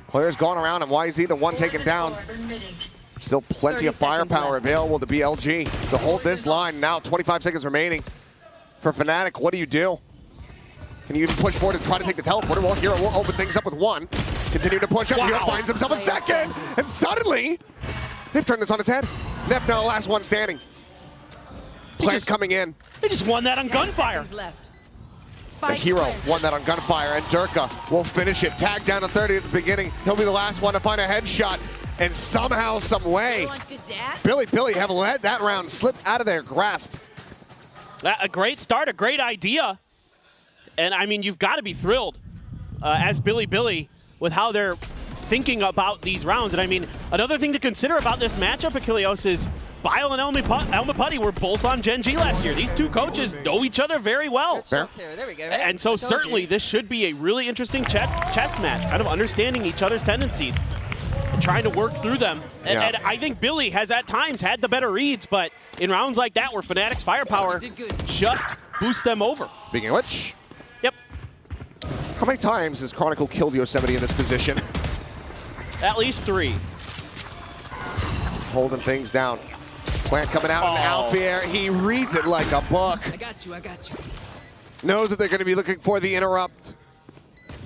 B: players gone around, and YZ the one taken down. Still plenty of firepower available to BLG to hold this line. Now 25 seconds remaining for Fnatic. What do you do? Can you even push forward and try to take the teleporter? Well, Hero will open things up with 1. Continue to push up.
A: Wow.
B: Hero finds himself a second, and suddenly they've turned this on its head. Neff now last one standing. Plant coming in.
A: They just won that on gunfire.
E: Seconds left.
B: The
E: Spike
B: Hero
E: planted.
B: won that on gunfire, and Durka will finish it. Tagged down to 30 at the beginning. He'll be the last one to find a headshot. And somehow, some way, Bilibili have let that round slip out of their grasp.
A: A great start, a great idea. And I mean, you've got to be thrilled as Bilibili with how they're thinking about these rounds. And I mean, another thing to consider about this matchup, Achilleos, is Bile and Elma Putty were both on Gen G last year. These 2 coaches know each other very well.
D: There we go. Right?
A: And so certainly this should be a really interesting chess match, kind of understanding each other's tendencies and trying to work through them. And I think Billy has at times had the better reads, but in rounds like that where Fnatic's firepower just boosts them over.
B: Speaking of which,
A: Yep,
B: how many times has Chronicle killed Yosemite in this position?
A: at least 3.
B: Just holding things down. Plant coming out, and Alfier, he reads it like a book.
D: I got you.
B: Knows that they're going to be looking for the interrupt.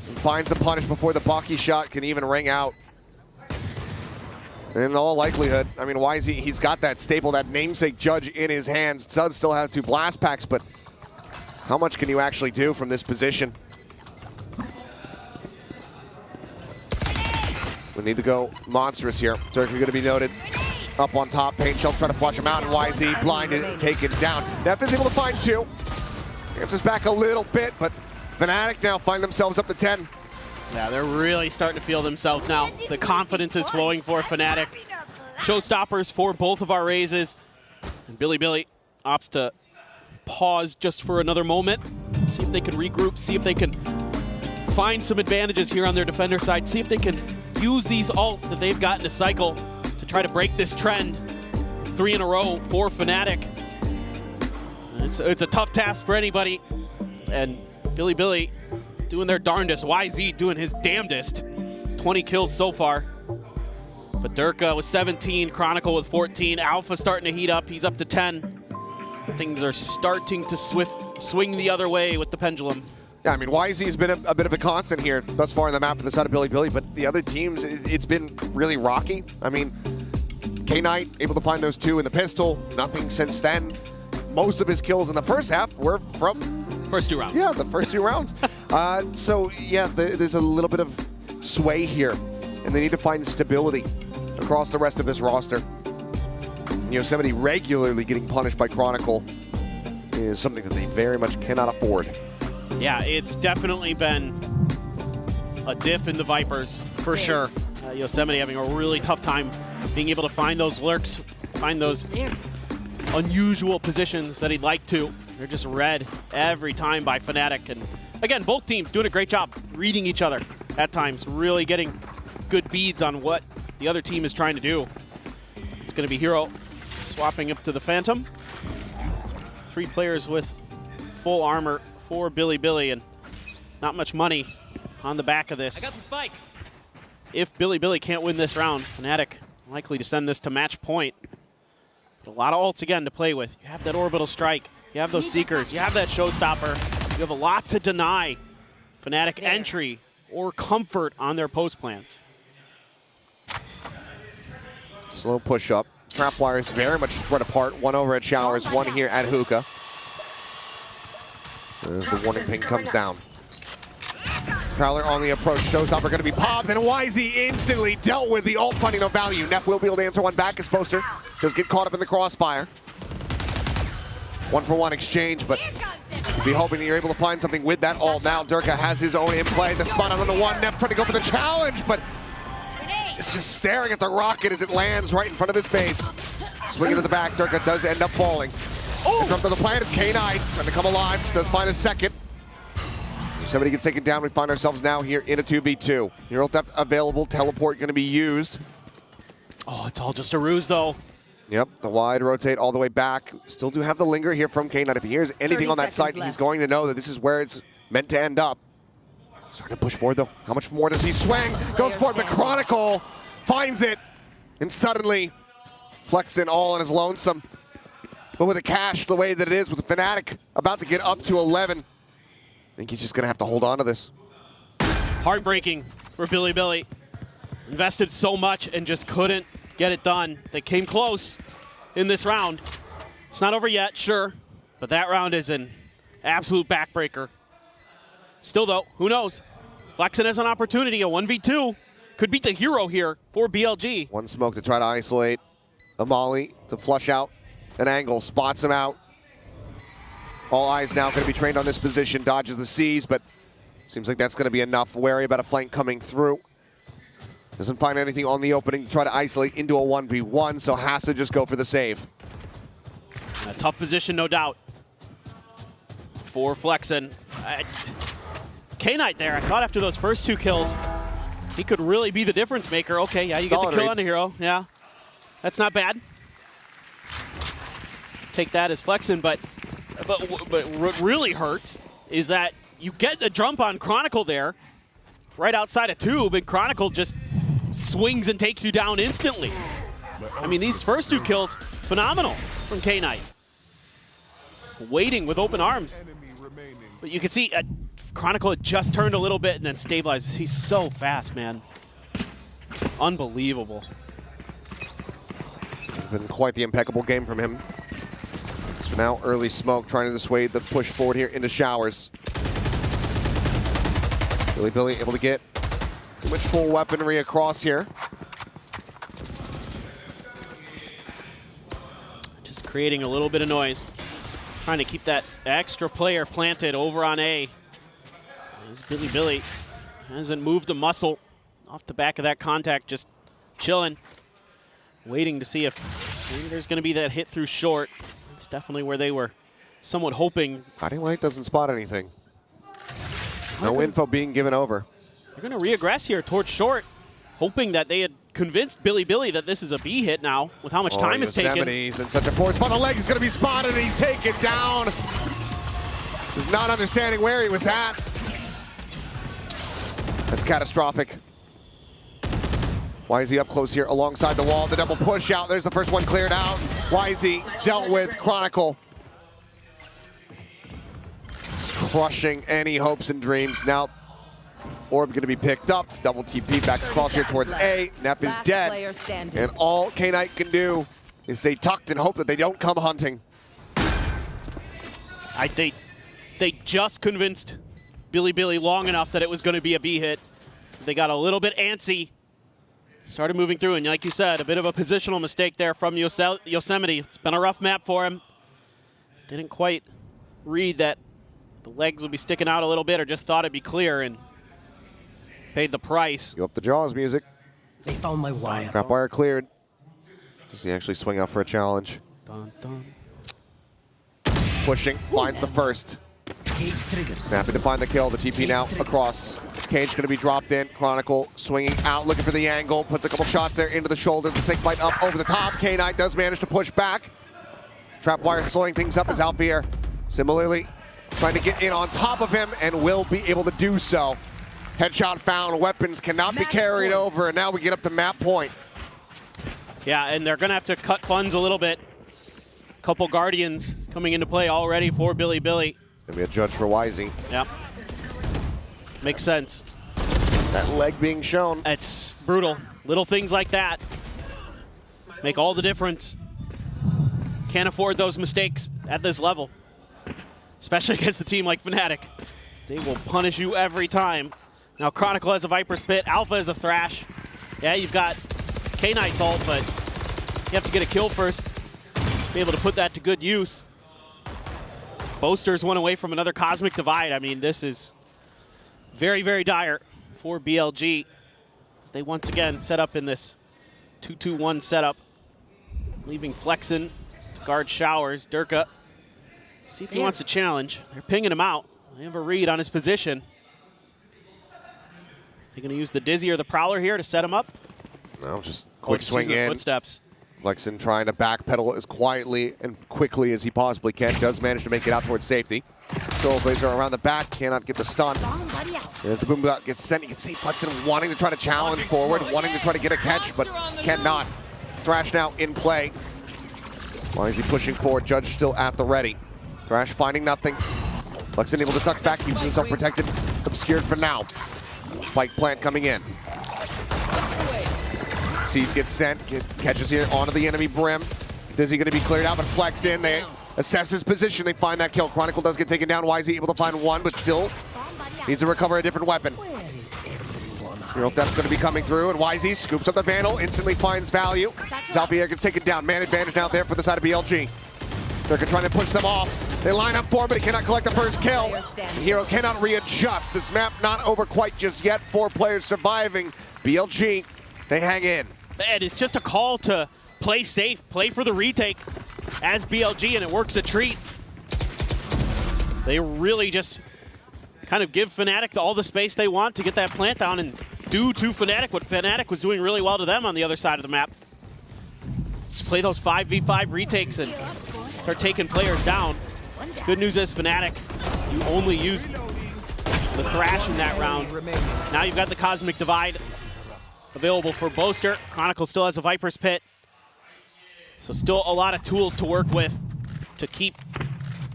B: And finds the punish before the Baki shot can even ring out. And in all likelihood, I mean, why is he's got that staple, that namesake judge in his hands. Does still have 2 blast packs, but how much can you actually do from this position? We need to go monstrous here. Turkey going to be noted up on top. Paint Shell trying to flush him out, and YZ blinded and taken down. Neff is able to find 2. Answers back a little bit, but Fnatic now find themselves up to 10.
A: Yeah, they're really starting to feel themselves now. The confidence is flowing for Fnatic. Showstoppers for both of our raises. And Bilibili opts to pause just for another moment. See if they can regroup, see if they can find some advantages here on their defender side, see if they can use these ults that they've got in a cycle to try to break this trend. 3 in a row for Fnatic. It's a tough task for anybody. And Bilibili doing their darndest. YZ doing his damnedest. 20 kills so far. But Durka with 17, Chronicle with 14. Alpha starting to heat up. He's up to 10. Things are starting to swing the other way with the pendulum.
B: Yeah, I mean, YZ's been a bit of a constant here thus far in the map for the side of Bilibili, but the other teams, it's been really rocky. I mean, K-Knight able to find those 2 in the pistol. Nothing since then. Most of his kills in the first half were from...
A: First 2 rounds.
B: Yeah, the first 2 rounds. So, yeah, there's a little bit of sway here, and they need to find stability across the rest of this roster. Yosemite regularly getting punished by Chronicle is something that they very much cannot afford.
A: Yeah, it's definitely been a diff in the Vipers, for sure. Yosemite having a really tough time being able to find those lurks, find those unusual positions that he'd like to. They're just read every time by Fnatic. And again, both teams doing a great job reading each other at times, really getting good beads on what the other team is trying to do. It's going to be Hero Swapping up to the Phantom. 3 players with full armor for Bilibili, and not much money on the back of this.
D: I got the spike.
A: If Bilibili can't win this round, Fnatic likely to send this to match point. But a lot of ults again to play with. You have that orbital strike. You have those seekers. You have that showstopper. You have a lot to deny Fnatic entry or comfort on their post plans.
B: Slow push up. Trap wires very much spread apart. One over at Showers, one here at Hookah. As the warning ping comes down. Prowler on the approach. Showstopper going to be popped, and YZ instantly dealt with the ult, finding no value. Neff will be able to answer one back as Poster does get caught up in the crossfire. 1-for-1 exchange, but be hoping that you're able to find something with that ult. Now Durka has his own in play. The spot out on the one. Neff trying to go for the challenge, but it's just staring at the rocket as it lands right in front of his face. Swinging to the back. Durka does end up falling. Oh! Jump to the plant. It's K9 trying to come alive. Does find a second. Somebody gets taken down. We find ourselves now here in a 2v2. Hero depth available. Teleport going to be used.
A: Oh, it's all just a ruse, though.
B: Yep, the wide rotate all the way back. Still do have the linger here from K9. If he hears anything on that site, he's going to know that this is where it's meant to end up. Starting to push forward, though. How much more does he swing? Goes for it, but Chronicle finds it. And suddenly, flexing all on his lonesome. But with the cash the way that it is, with the Fnatic about to get up to 11, I think he's just going to have to hold on to this.
A: Heartbreaking for Bilibili. Invested so much and just couldn't get it done. They came close in this round. It's not over yet, sure, but that round is an absolute backbreaker. Still, though, who knows? Flexen has an opportunity, a 1v2. Could beat the hero here for BLG.
B: One smoke to try to isolate Amali to flush out an angle, spots him out. All eyes now going to be trained on this position, dodges the C's, but seems like that's going to be enough. Wary about a flank coming through. Doesn't find anything on the opening to try to isolate into a 1v1, so has to just go for the save.
A: A tough position, no doubt, for Flexen. K-Knight there, I thought after those first 2 kills, he could really be the difference maker. Okay, yeah, you get the kill on the hero. Yeah, that's not bad. Take that as Flexen, but what really hurts is that you get a jump on Chronicle there, right outside of tube, and Chronicle just swings and takes you down instantly. I mean, these first 2 kills, phenomenal from K-Knight. Waiting with open arms. But you can see Chronicle had just turned a little bit and then stabilizes. He's so fast, man. Unbelievable.
B: It's been quite the impeccable game from him. So now early smoke trying to dissuade the push forward here into Showers. Bilibili able to get too much full weaponry across here.
A: Just creating a little bit of noise. Trying to keep that extra player planted over on A. As Bilibili hasn't moved a muscle off the back of that contact, just chilling. Waiting to see if maybe there's going to be that hit through short. That's definitely where they were somewhat hoping.
B: Guiding Light doesn't spot anything. No info being given over.
A: They're going to reaggress here towards short, hoping that they had convinced Bilibili that this is a B hit now with how much time it's taken.
B: He's in such a forward spot. The leg is going to be spotted, and he's taken down. He's not understanding where he was at. That's catastrophic. YZ up close here alongside the wall. The double push out. There's the first one cleared out. YZ dealt with Chronicle. Crushing any hopes and dreams. Now, Orb going to be picked up. Double TP back across here towards A. Neff is dead. And all K-Knight can do is stay tucked and hope that they don't come hunting.
A: They just convinced Bilibili long enough that it was going to be a B hit. They got a little bit antsy. Started moving through, and like you said, a bit of a positional mistake there from Yosemite. It's been a rough map for him. Didn't quite read that the legs would be sticking out a little bit, or just thought it'd be clear and paid the price.
B: Go up the Jaws music.
D: They found my wire.
B: Crap wire cleared. Does he actually swing out for a challenge?
A: Dun, dun.
B: Pushing, finds the first.
D: Cage triggers.
B: Snappy to find the kill. The TP now across. Cage going to be dropped in. Chronicle swinging out, looking for the angle. Puts a couple shots there into the shoulder. The sync bite up over the top. K-Knight does manage to push back. Trapwire slowing things up as Alfier similarly trying to get in on top of him and will be able to do so. Headshot found. Weapons cannot be carried over. And now we get up to map point.
A: Yeah, and they're going to have to cut funds a little bit. Couple Guardians coming into play already for Bilibili.
B: Going to be a judge for YZ.
A: Yep. Makes sense.
B: That leg being shown.
A: It's brutal. Little things like that make all the difference. Can't afford those mistakes at this level, especially against a team like Fnatic. They will punish you every time. Now Chronicle has a Viper's Pit, Alpha is a Thrash. Yeah, you've got K-Knight's ult, but you have to get a kill first. Be able to put that to good use. Boaster's one away from another Cosmic Divide. I mean, this is very, very dire for BLG. They once again set up in this 2-2-1 setup, leaving Flexen to guard Showers. Durka, see if he wants to challenge. They're pinging him out. They have a read on his position. They're going to use the Dizzy or the Prowler here to set him up.
B: No, just quick swing
A: in.
B: in.
A: Footsteps.
B: Flexen trying to backpedal as quietly and quickly as he possibly can. Does manage to make it out towards safety. Trailblazer around the back, cannot get the stun. There's the Boombot gets sent. You can see Flexen wanting to try to challenge forward, wanting to try to get a catch, but cannot. Thrash now in play. Why is he pushing forward? Judge still at the ready. Thrash finding nothing. Flexen able to tuck back, keeps himself protected, obscured for now. Spike plant coming in. Seas gets sent, catches here onto the enemy brim. Dizzy going to be cleared out, but Flex in. They assess his position. They find that kill. Chronicle does get taken down. YZ able to find one, but still needs to recover a different weapon. Hero Theft going to be coming through, and YZ scoops up the Vandal, instantly finds value. Zalpier gets taken down. Man advantage now there for the side of BLG. They're trying to push them off. They line up for him, but he cannot collect the first kill. The Hero cannot readjust. This map not over quite just yet. 4 players surviving. BLG, they hang in.
A: And it's just a call to play safe, play for the retake as BLG, and it works a treat. They really just kind of give Fnatic all the space they want to get that plant down and do to Fnatic what Fnatic was doing really well to them on the other side of the map. Just play those 5v5 retakes and start taking players down. Good news is Fnatic, you only use the Thrash in that round. Now you've got the Cosmic Divide available for Boaster. Chronicle still has a Viper's Pit. So still a lot of tools to work with to keep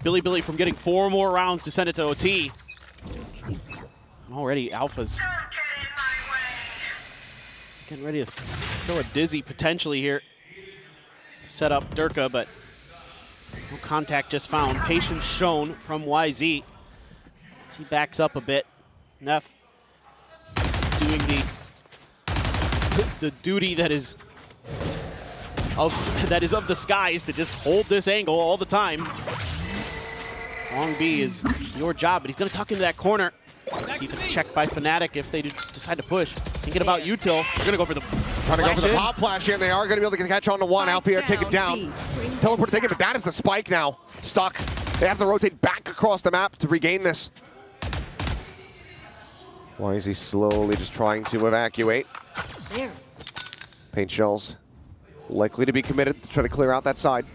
A: Bilibili from getting 4 more rounds to send it to OT. Already Alpha's getting ready to throw a Dizzy potentially here to set up Durka, but no contact just found. Patience shown from YZ as he backs up a bit. Neff doing the duty that is of the skies to just hold this angle all the time. Long B is your job, but he's going to tuck into that corner. See if it's checked by Fnatic if they decide to push. Thinking about Util, they're going to go for the
B: Trying to go for the pop flash here, and they are going to be able to catch on to one. Alfier take it down. Teleport taken, but that is the spike now. Stuck. They have to rotate back across the map to regain this. Why is he slowly just trying to evacuate?
C: There.
B: Paint shells likely to be committed to try to clear out that side.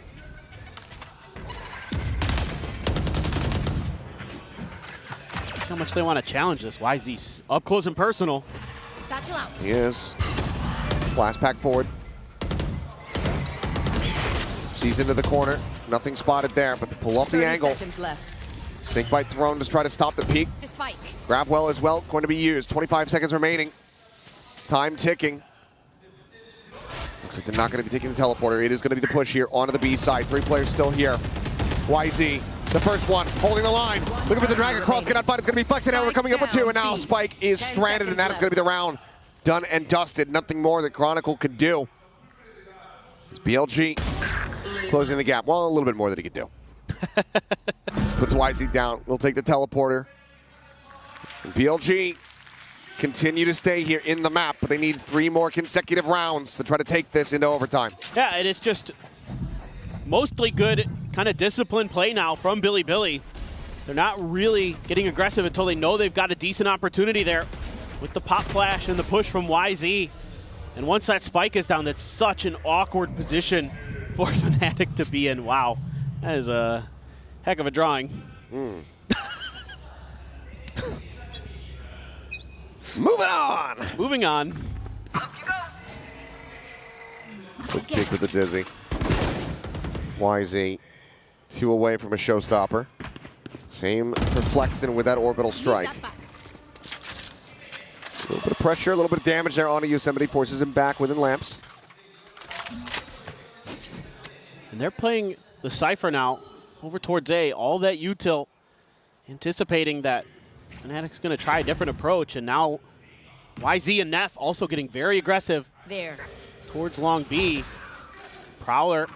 A: That's how much they want to challenge this. YZ up close and personal.
C: Satchel out.
B: He is. Blast pack forward. Sees into the corner. Nothing spotted there, but to pull off the angle.
E: Seconds left.
B: Sync bite thrown to try to stop the peak.
C: The spike.
B: Grab well as well, going to be used. 25 seconds remaining. Time ticking. Looks like they're not going to be taking the teleporter. It is going to be the push here onto the B side. 3 players still here. YZ, the first one, holding the line. Looking for the drag across, cannot find. It's going to be Flexen out. We're coming up with 2, and now Spike is stranded, and that is going to be the round. Done and dusted. Nothing more that Chronicle could do. It's BLG closing the gap. Well, a little bit more than he could do. Puts YZ down. We'll take the teleporter. And BLG continue to stay here in the map, but they need 3 more consecutive rounds to try to take this into overtime.
A: Yeah, and it's just mostly good kind of disciplined play now from Bilibili. They're not really getting aggressive until they know they've got a decent opportunity there. with the pop flash and the push from YZ. And once that spike is down, that's such an awkward position for Fnatic to be in. Wow, that is a heck of a drawing.
B: Moving on.
A: Moving on.
B: Good kick with the dizzy. YZ, 2 away from a showstopper. Same for Flexton with that orbital strike. A little bit of pressure, a little bit of damage there onto Yosemite, forces him back within lamps.
A: And they're playing the Cypher now over towards A. All that util, anticipating that Fnatic's going to try a different approach. And now YZ and Neff also getting very aggressive
C: There.
A: towards long B. Prowler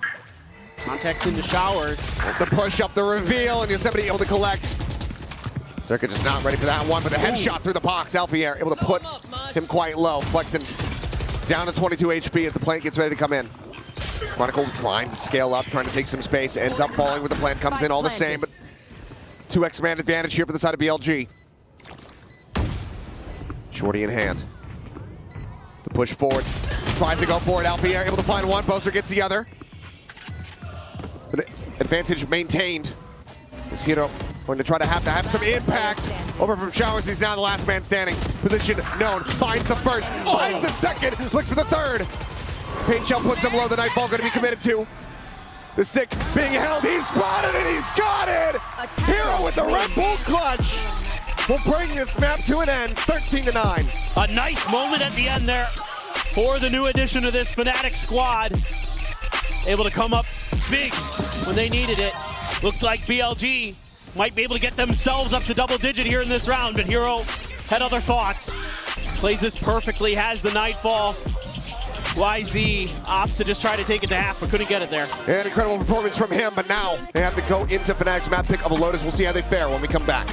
A: contacts into showers.
B: The push up the reveal, and Yosemite able to collect. Zerka just not ready for that one, but the headshot through the box. Alfier able to put him quite low. Flexing down to 22 HP as the plant gets ready to come in. Chronicle trying to scale up, trying to take some space, ends up falling with the plant, comes in all the same, but 2x man advantage here for the side of BLG. Shorty in hand. The push forward, tries to go for it. Alfier able to find one, Boaster gets the other. But advantage maintained. This hero going to try to have some impact. Over from Showers, he's now the last man standing. Position known, finds the first, finds the second, looks for the third. Paint Shell puts him low, the Nightfall going to be committed to. The stick being held, he's spotted it, he's got it! Hero with the Red Bull clutch will bring this map to an end, 13-9.
A: A nice moment at the end there for the new addition to this Fnatic squad. Able to come up big when they needed it. Looked like BLG might be able to get themselves up to double digit here in this round, but Hero had other thoughts. Plays this perfectly, has the Nightfall. YZ opts to just try to take it to half, but couldn't get it there.
B: An incredible performance from him, but now they have to go into Fnatic's map pick of a Lotus. We'll see how they fare when we come back.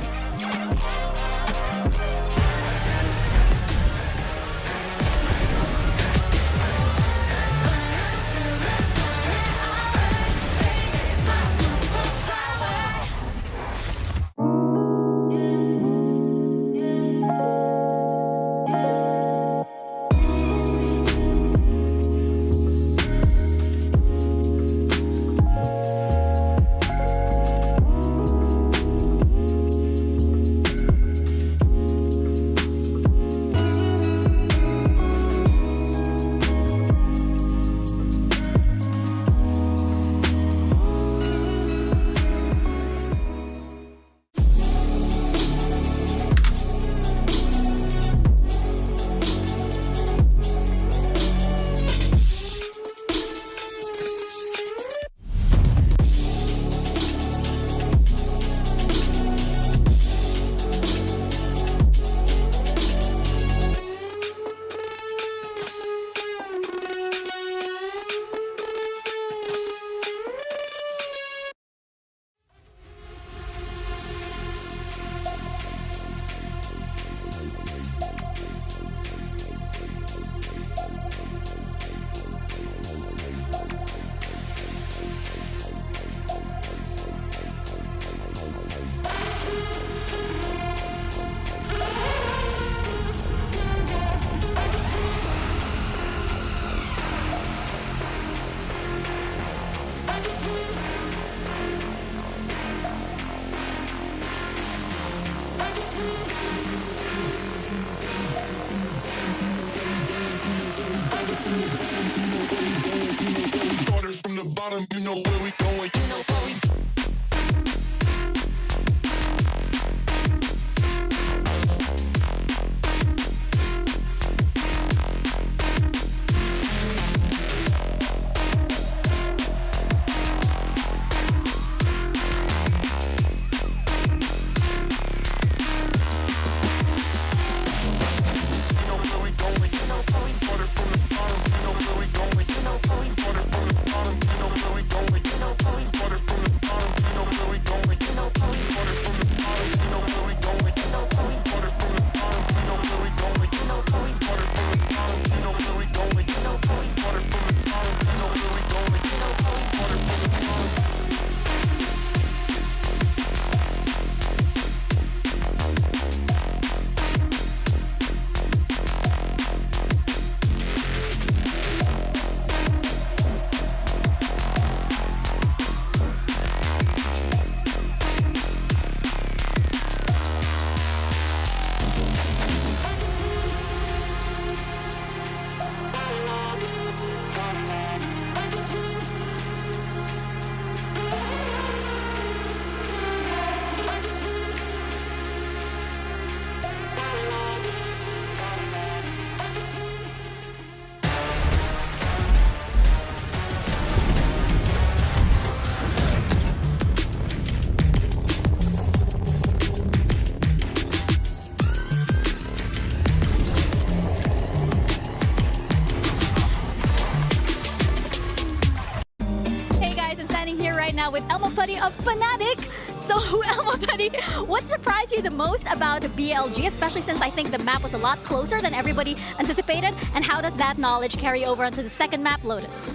H: now with Elmo Putty of Fnatic. So Elmo Putty, what surprised you the most about BLG, especially since I think the map was a lot closer than everybody anticipated? And how does that knowledge carry over onto the second map, Lotus?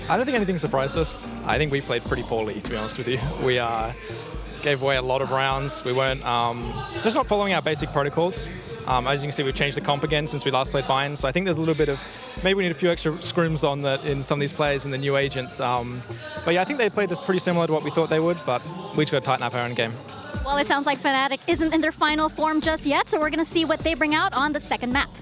I: I don't think anything surprised us. I think we played pretty poorly, to be honest with you. We gave away a lot of rounds. We weren't just not following our basic protocols. As you can see, we've changed the comp again since we last played Bayern. So I think there's a little bit of, maybe we need a few extra scrims on that in some of these players and the new agents. But yeah, I think they played this pretty similar to what we thought they would, but we just got to tighten up our own game.
H: Well, it sounds like Fnatic isn't in their final form just yet, so we're going to see what they bring out on the second map.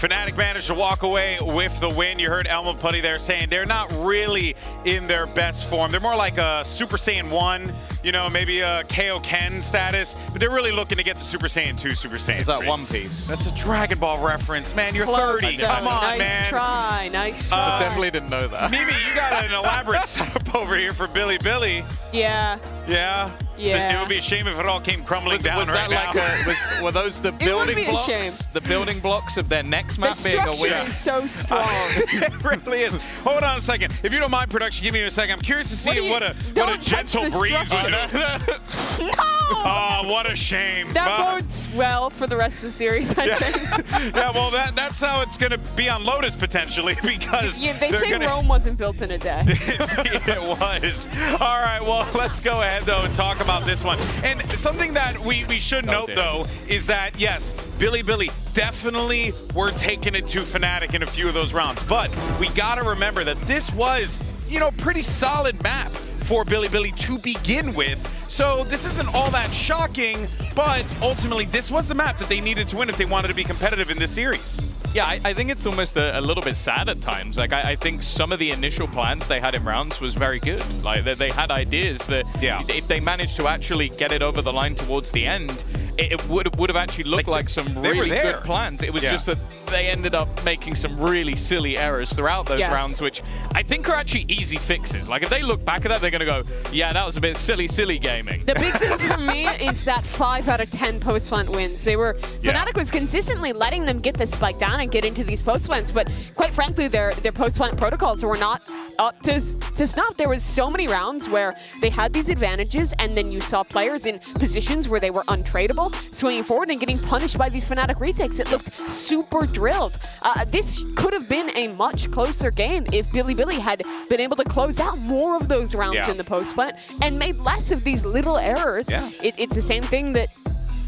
J: Fnatic managed to walk away with the win. You heard Elmo Putty there saying they're not really in their best form. They're more like a Super Saiyan 1, you know, maybe a KO Ken status, but they're really looking to get to Super Saiyan 2, Super Saiyan 3.
K: Is that One Piece?
J: That's a Dragon Ball reference. Man, you're
L: Close
J: 30.
L: though.
J: Come on,
L: nice
J: man.
L: Try, nice try.
K: I definitely didn't know that.
J: Mimi, you got an elaborate setup over here for Bilibili.
L: Yeah.
J: Yeah?
L: Yeah.
J: So it would be a shame if it all came crumbling down
K: was
J: right
K: that
J: now.
K: like were those the
L: would
K: building
L: be a
K: blocks?
L: shame.
K: The building blocks of their next map
L: The
K: being a
L: structure
K: win?
L: is so strong.
J: It really is. Hold on a second. If you don't mind, production, give me a second. I'm curious to see what a gentle breeze would do.
L: No!
J: Oh, what a shame.
L: That bodes well for the rest of the series, I think.
J: Yeah, well, that's how it's going to be on Lotus, potentially, because
L: Yeah, they say Rome wasn't built in a day.
J: It was. All right, well, let's go ahead, though, and talk about this one. And something that we should note, though, is that, yes, Bilibili definitely were taking it to Fnatic in a few of those rounds. But we got to remember that this was, you know, pretty solid map for Bilibili to begin with. So this isn't all that shocking, but ultimately this was the map that they needed to win if they wanted to be competitive in this series.
K: Yeah, I think it's almost a little bit sad at times. Like, I think some of the initial plans they had in rounds was very good. Like, they had ideas that if they managed to actually get it over the line towards the end, it would have actually looked like some really good plans. It was just that they ended up making some really silly errors throughout those rounds, which I think are actually easy fixes. Like, if they look back at that, they're going to go, yeah, that was a bit silly gaming.
L: The big thing for me is that 5 out of 10 post-plant wins. Fnatic was consistently letting them get the spike down and get into these post-plants, but quite frankly, their post-plant protocols were not up to snuff. There was so many rounds where they had these advantages, and then you saw players in positions where they were untradeable, swinging forward and getting punished by these Fnatic retakes. It looked super drilled. This could have been a much closer game if Bilibili had been able to close out more of those rounds in the post-plant and made less of these little errors. It's the same thing that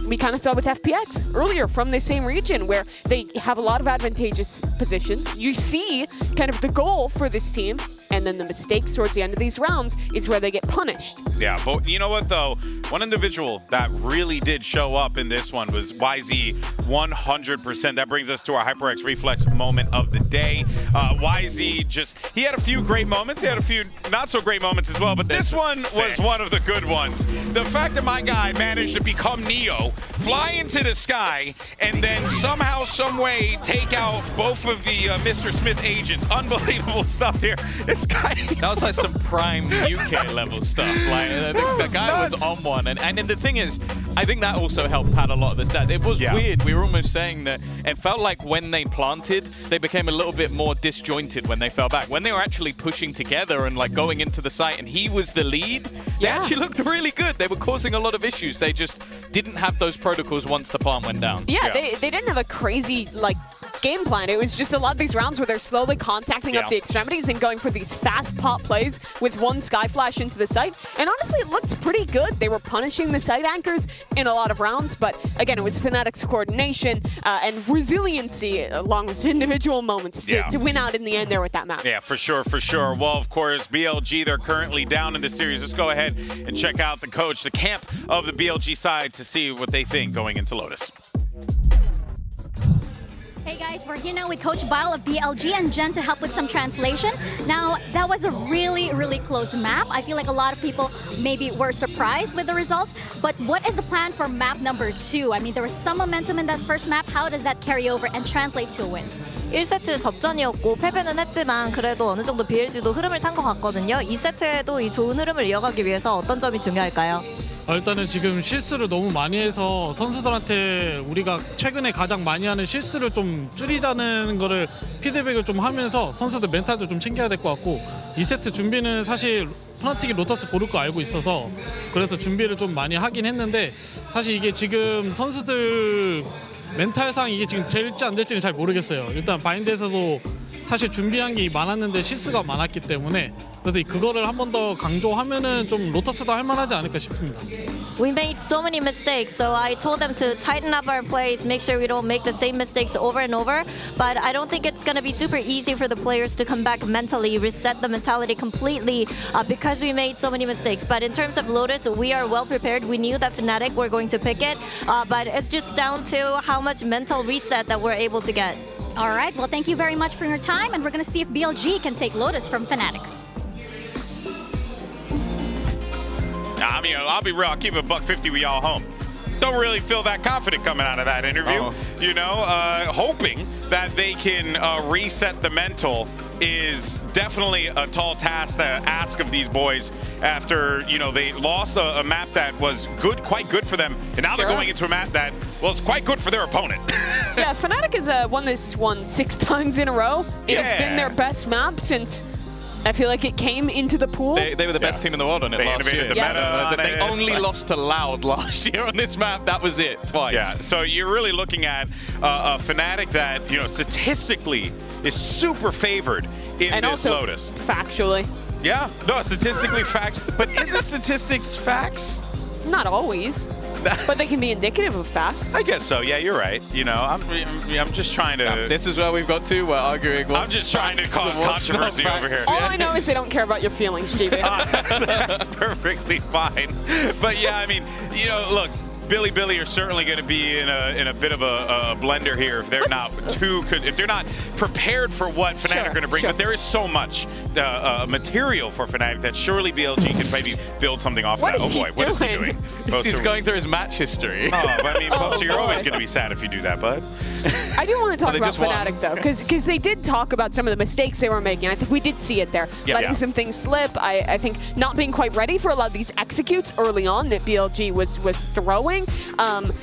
L: we kind of saw with FPX earlier from the same region, where they have a lot of advantageous positions. You see kind of the goal for this team, and then the mistakes towards the end of these rounds is where they get punished.
J: Yeah, but you know what, though? One individual that really did show up in this one was YZ 100%. That brings us to our HyperX Reflex moment of the day. YZ he had a few great moments. He had a few not so great moments as well, but this one was one of the good ones. The fact that my guy managed to become Neo, fly into the sky, and then somehow, some way take out both of the Mr. Smith agents. Unbelievable stuff here. This guy...
K: That was like some prime UK level stuff. Like, the guy was on one. And then the thing is, I think that also helped pad a lot of the stats. It was weird. We were almost saying that it felt like when they planted, they became a little bit more disjointed when they fell back. When they were actually pushing together and like going into the site and he was the lead, they actually looked really good. They were causing a lot of issues. They just didn't have those protocols once the plant went down.
L: Yeah, they didn't have a crazy like game plan. It was just a lot of these rounds where they're slowly contacting up the extremities and going for these fast pop plays with one sky flash into the site. And honestly, it looked pretty good. They were punishing the site anchors in a lot of rounds, but again, it was Fnatic's coordination and resiliency along with individual moments to win out in the end there with that map.
J: Yeah, for sure, for sure. Well, of course, BLG, they're currently down in the series. Let's go ahead and check out the coach, the camp of the BLG side, to see what they think going into Lotus.
H: Hey guys, we're here now with Coach Bile of BLG and Jen to help with some translation. Now, that was a really close map. I feel like a lot of people maybe were surprised with the result, but what is the plan for map number 2? I mean, there was some momentum in that first map. How does that carry over and translate to a win?
M: 1세트 접전이었고 패배는 했지만 그래도 어느 정도 BLG도 흐름을 탄 것 같거든요. 2세트에도 이 좋은 흐름을 이어가기 위해서 어떤 점이 중요할까요?
N: 일단은 지금 실수를 너무 많이 해서 선수들한테 우리가 최근에 가장 많이 하는 실수를 좀 줄이자는 거를 피드백을 좀 하면서 선수들 멘탈도 좀 챙겨야 될 것 같고 2세트 준비는 사실 프나틱이 로터스 고를 거 알고 있어서 그래서 준비를 좀 많이 하긴 했는데 사실 이게 지금 선수들 멘탈상 이게 지금 될지 안 될지는 잘 모르겠어요. 일단 바인드에서도 사실 준비한 게 많았는데 실수가 많았기 때문에 그래서 그거를 한 번 더 강조하면은 좀 로터스도 할만하지 않을까 싶습니다.
M: We made so many mistakes, so I told them to tighten up our plays, make sure we don't make the same mistakes over and over. But I don't think it's going to be super easy for the players to come back mentally, reset the mentality completely because we made so many mistakes. But in terms of Lotus, we are well prepared. We knew that Fnatic were going to pick it, but it's just down to how much mental reset that we're able to get.
H: All right, well, thank you very much for your time, and we're going to see if BLG can take Lotus from Fnatic.
J: I mean, I'll be real. I'll keep it $150 with y'all home. Don't really feel that confident coming out of that interview. You know, hoping that they can reset the mental is definitely a tall task to ask of these boys after, you know, they lost a map that was good, quite good for them, and now they're going into a map that, well, it's quite good for their opponent.
L: Yeah, Fnatic has won this one 6 times in a row. It has been their best map since I feel like it came into the pool.
K: They were the best team in the world on it last year.
J: The meta
K: they only lost to Loud last year on this map. That was it, twice.
J: Yeah, so you're really looking at a Fnatic that, you know, statistically is super favored in
L: and
J: this
L: also
J: Lotus.
L: Factually.
J: Yeah, no, statistically facts. But isn't statistics facts?
L: Not always. But they can be indicative of facts.
J: I guess so. Yeah, you're right. You know, I'm just trying to.
K: This is where we've got to. We're arguing.
J: I'm just trying to cause controversy over here.
L: All I know is they don't care about your feelings, GB.
J: That's perfectly fine. But yeah, I mean, you know, look. Bilibili are certainly going to be in a bit of a blender here if they're not if they're not prepared for what Fnatic are going to bring. But there is so much material for Fnatic that surely BLG can maybe build something off of that. Oh boy, what is he doing?
K: He's going through his match history.
J: Oh, but I mean, Poster, you're always going to be sad if you do that, bud.
L: I do want to talk about Fnatic though, because they did talk about some of the mistakes they were making. I think we did see it there, letting some things slip. I think not being quite ready for a lot of these executes early on that BLG was throwing.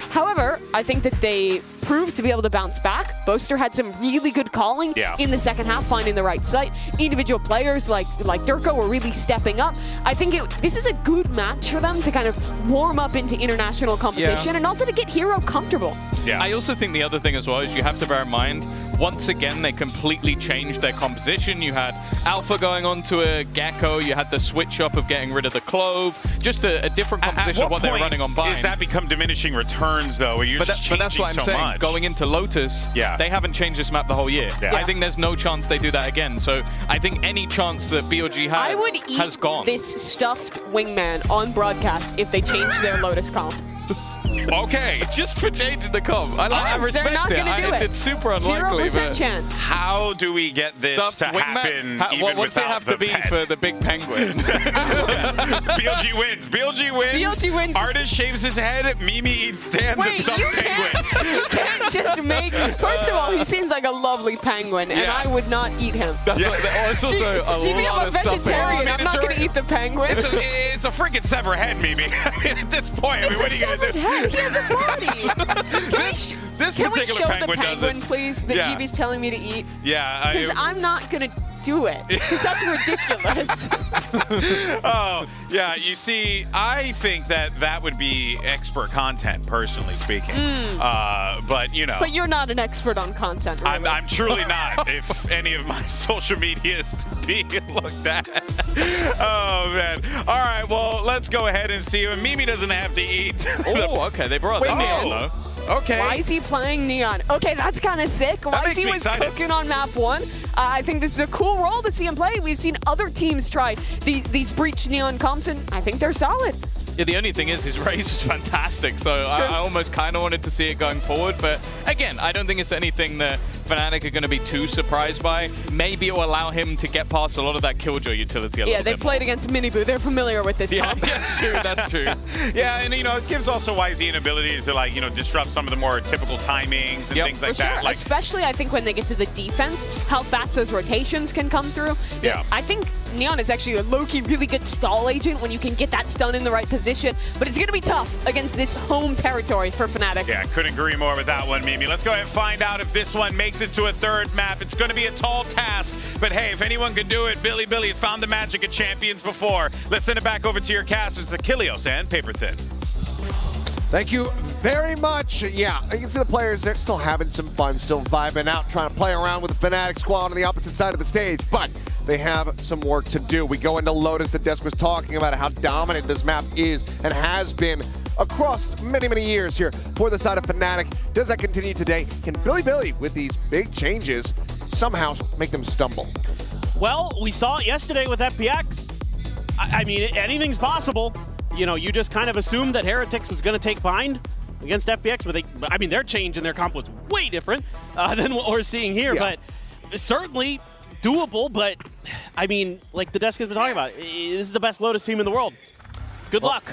L: However, I think that they proved to be able to bounce back. Boaster had some really good calling in the second half, finding the right site. Individual players like Durko were really stepping up. I think this is a good match for them to kind of warm up into international competition and also to get Hero comfortable.
K: Yeah. I also think the other thing as well is you have to bear in mind, once again, they completely changed their composition. You had Alpha going on to a Gecko. You had the switch up of getting rid of the Clove. Just a different composition of what they're running on Bind.
J: Does that become diminishing returns, though? Where you're just changing
K: that's what I'm
J: so
K: saying.
J: Much.
K: Going into Lotus, they haven't changed this map the whole year. I think there's no chance they do that again. So I think any chance that BLG has gone.
L: This stuffed wingman on broadcast if they change their Lotus comp.
J: Okay,
K: just for changing the comp. I respect
L: they're not
K: it.
L: Gonna do it.
K: It's super unlikely.
L: 0% chance.
J: How do we get this to happen?
K: What's it have to be for the big penguin?
J: BLG wins. BLG wins.
L: BLG wins.
J: Artist shaves his head. Mimi eats Dan the stuffed penguin.
L: You can't just make. First of all, he seems like a lovely penguin, and I would not eat him.
K: It's also a lot of
L: vegetarian. I'm not going to eat the penguin.
J: It's a freaking severed head, Mimi. At this point, what are you going to do?
L: He has a body.
J: This
L: Can
J: particular
L: we show
J: penguin
L: the penguin,
J: doesn't.
L: please, that GB's telling me to eat?
J: Yeah.
L: Because I'm not going to do it. Because that's ridiculous.
J: Oh, yeah. You see, I think that would be expert content, personally speaking. But, you know.
L: But you're not an expert on content, really.
J: I'm truly not, if any of my social media is being looked at. Oh, man. All right, well, let's go ahead and see. Mimi doesn't have to eat.
K: Oh, okay. They brought them in, though.
J: Okay.
L: Why is he playing Neon? Okay, that's kind of sick. Why is he was cooking on map 1? I think this is a cool role to see him play. We've seen other teams try these Breach Neon comps, and I think they're solid.
K: Yeah, the only thing is his race was fantastic, so I almost kind of wanted to see it going forward. But again, I don't think it's anything that Fnatic are going to be too surprised by. Maybe it will allow him to get past a lot of that Killjoy utility a little bit
L: they've played against Miniboo. They're familiar with this comp.
K: Yeah, true, that's true.
J: Yeah, and it gives also YZ an ability to disrupt some of the more typical timings and things like that. Like,
L: especially I think when they get to the defense, how fast those rotations can come through.
J: Yeah.
L: I think Neon is actually a low-key really good stall agent when you can get that stun in the right position, but it's going to be tough against this home territory for Fnatic.
J: Yeah, couldn't agree more with that one, Mimi. Let's go ahead and find out if this one makes it to a third map. It's going to be a tall task, but hey, if anyone can do it, Bilibili has found the magic of champions before. Let's send it back over to your casters, Achilleos and Paper Thin.
B: Thank you very much. Yeah, you can see the players, they're still having some fun, still vibing out, trying to play around with the Fnatic squad on the opposite side of the stage, but they have some work to do. We go into Lotus. The desk was talking about how dominant this map is and has been across many, many years here for the side of Fnatic. Does that continue today? Can Bilibili, with these big changes, somehow make them stumble?
A: Well, we saw it yesterday with FPX. I mean, anything's possible. You just kind of assumed that Heretics was going to take bind against FPX, but their change in their comp was way different than what we're seeing here. Yeah. But certainly doable, but I mean, like the desk has been talking about, this is the best Lotus team in the world. Good luck.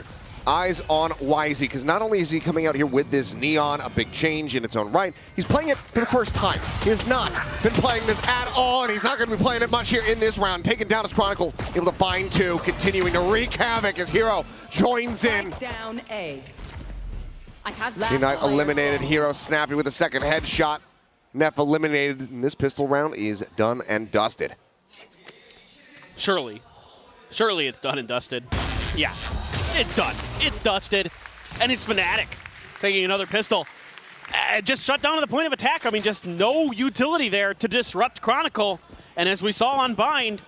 B: Eyes on YZ, because not only is he coming out here with this Neon, a big change in its own right, he's playing it for the first time. He has not been playing this at all, and he's not going to be playing it much here in this round. Taking down his Chronicle, able to find two, continuing to wreak havoc as Hero joins in.
E: Down A.
B: Unite eliminated. Hero snappy with a second headshot. Neff eliminated, and this pistol round is done and dusted.
A: Surely it's done and dusted. Yeah. It's done. It's dusted. And it's Fnatic taking another pistol. Just shut down to the point of attack. I mean, just no utility there to disrupt Chronicle. And as we saw on Bind,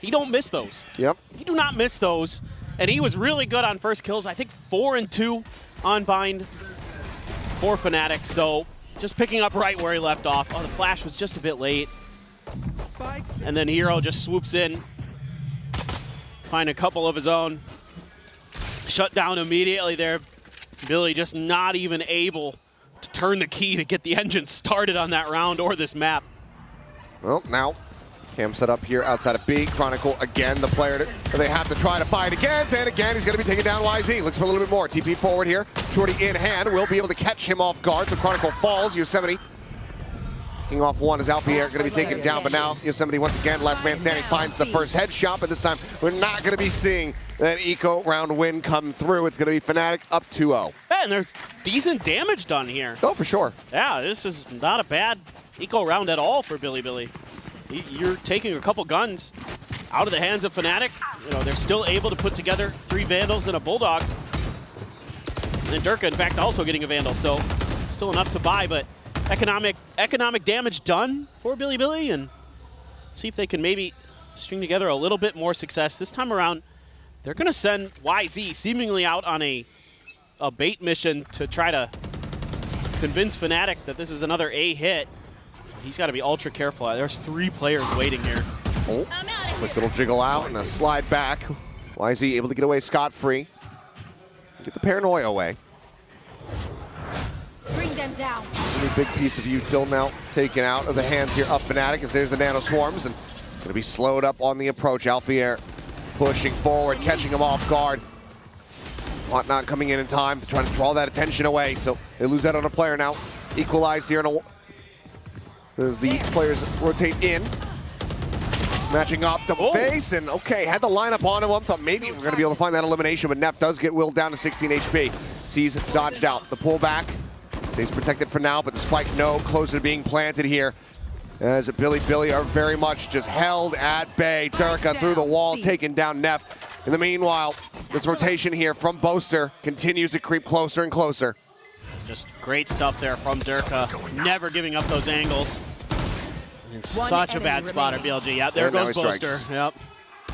A: he don't miss those.
B: Yep.
A: He do not miss those. And he was really good on first kills. I think 4 and 2 on Bind for Fnatic. So just picking up right where he left off. Oh, the flash was just a bit late. And then Hero just swoops in. Find a couple of his own. Shut down immediately there. Billy just not even able to turn the key to get the engine started on that round or this map.
B: Well, now Cam set up here outside of B. Chronicle again, the player that they have to try to fight against, and again he's going to be taking down YZ. Looks for a little bit more. TP forward here. Shorty in hand. Will be able to catch him off guard. So Chronicle falls. Yosemite picking off one as Alfier going to be taken down, but now Yosemite once again, last man standing, finds the first headshot, but this time we're not going to be seeing that eco round win come through. It's going to be Fnatic up 2-0.
A: Yeah, and there's decent damage done here.
B: Oh, for sure.
A: Yeah, this is not a bad eco round at all for Bilibili. You're taking a couple guns out of the hands of Fnatic. They're still able to put together 3 Vandals and a Bulldog. And Durka, in fact, also getting a Vandal, so still enough to buy, but economic damage done for Bilibili, and see if they can maybe string together a little bit more success. This time around, they're going to send YZ seemingly out on a bait mission to try to convince Fnatic that this is another A hit. He's got to be ultra careful. There's 3 players waiting here.
B: Oh, quick little jiggle out and a slide back. YZ able to get away scot-free. Get the paranoia away.
C: Bring them down.
B: Really big piece of util now taken out of the hands here of Fnatic as there's the nano swarms and going to be slowed up on the approach. Alfier pushing forward, catching him off guard. Whatnot coming in time to try to draw that attention away, so they lose that on a player now. Equalized here as the players rotate in. Matching up, double face, and okay, had the lineup on him. I thought maybe we're going to be able to find that elimination, but Neff does get willed down to 16 HP. Sees dodged out. The pullback stays protected for now, but the spike no closer to being planted here. As Bilibili are very much just held at bay. Durka through the wall, taking down Neff. In the meanwhile, this rotation here from Boaster continues to creep closer and closer.
A: Just great stuff there from Durka. Never giving up those angles. It's such a bad spotter, BLG. Yeah, there goes Boaster. Yep.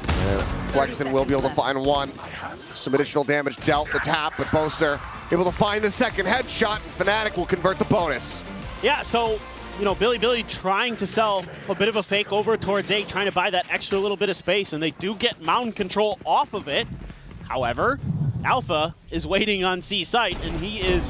B: And Flexen will be able to find one. Some additional damage dealt the tap, but Boaster able to find the second headshot, and Fnatic will convert the bonus.
A: Yeah, so Bilibili trying to sell a bit of a fake over towards A, trying to buy that extra little bit of space, and they do get mountain control off of it. However, Alpha is waiting on C site, and he is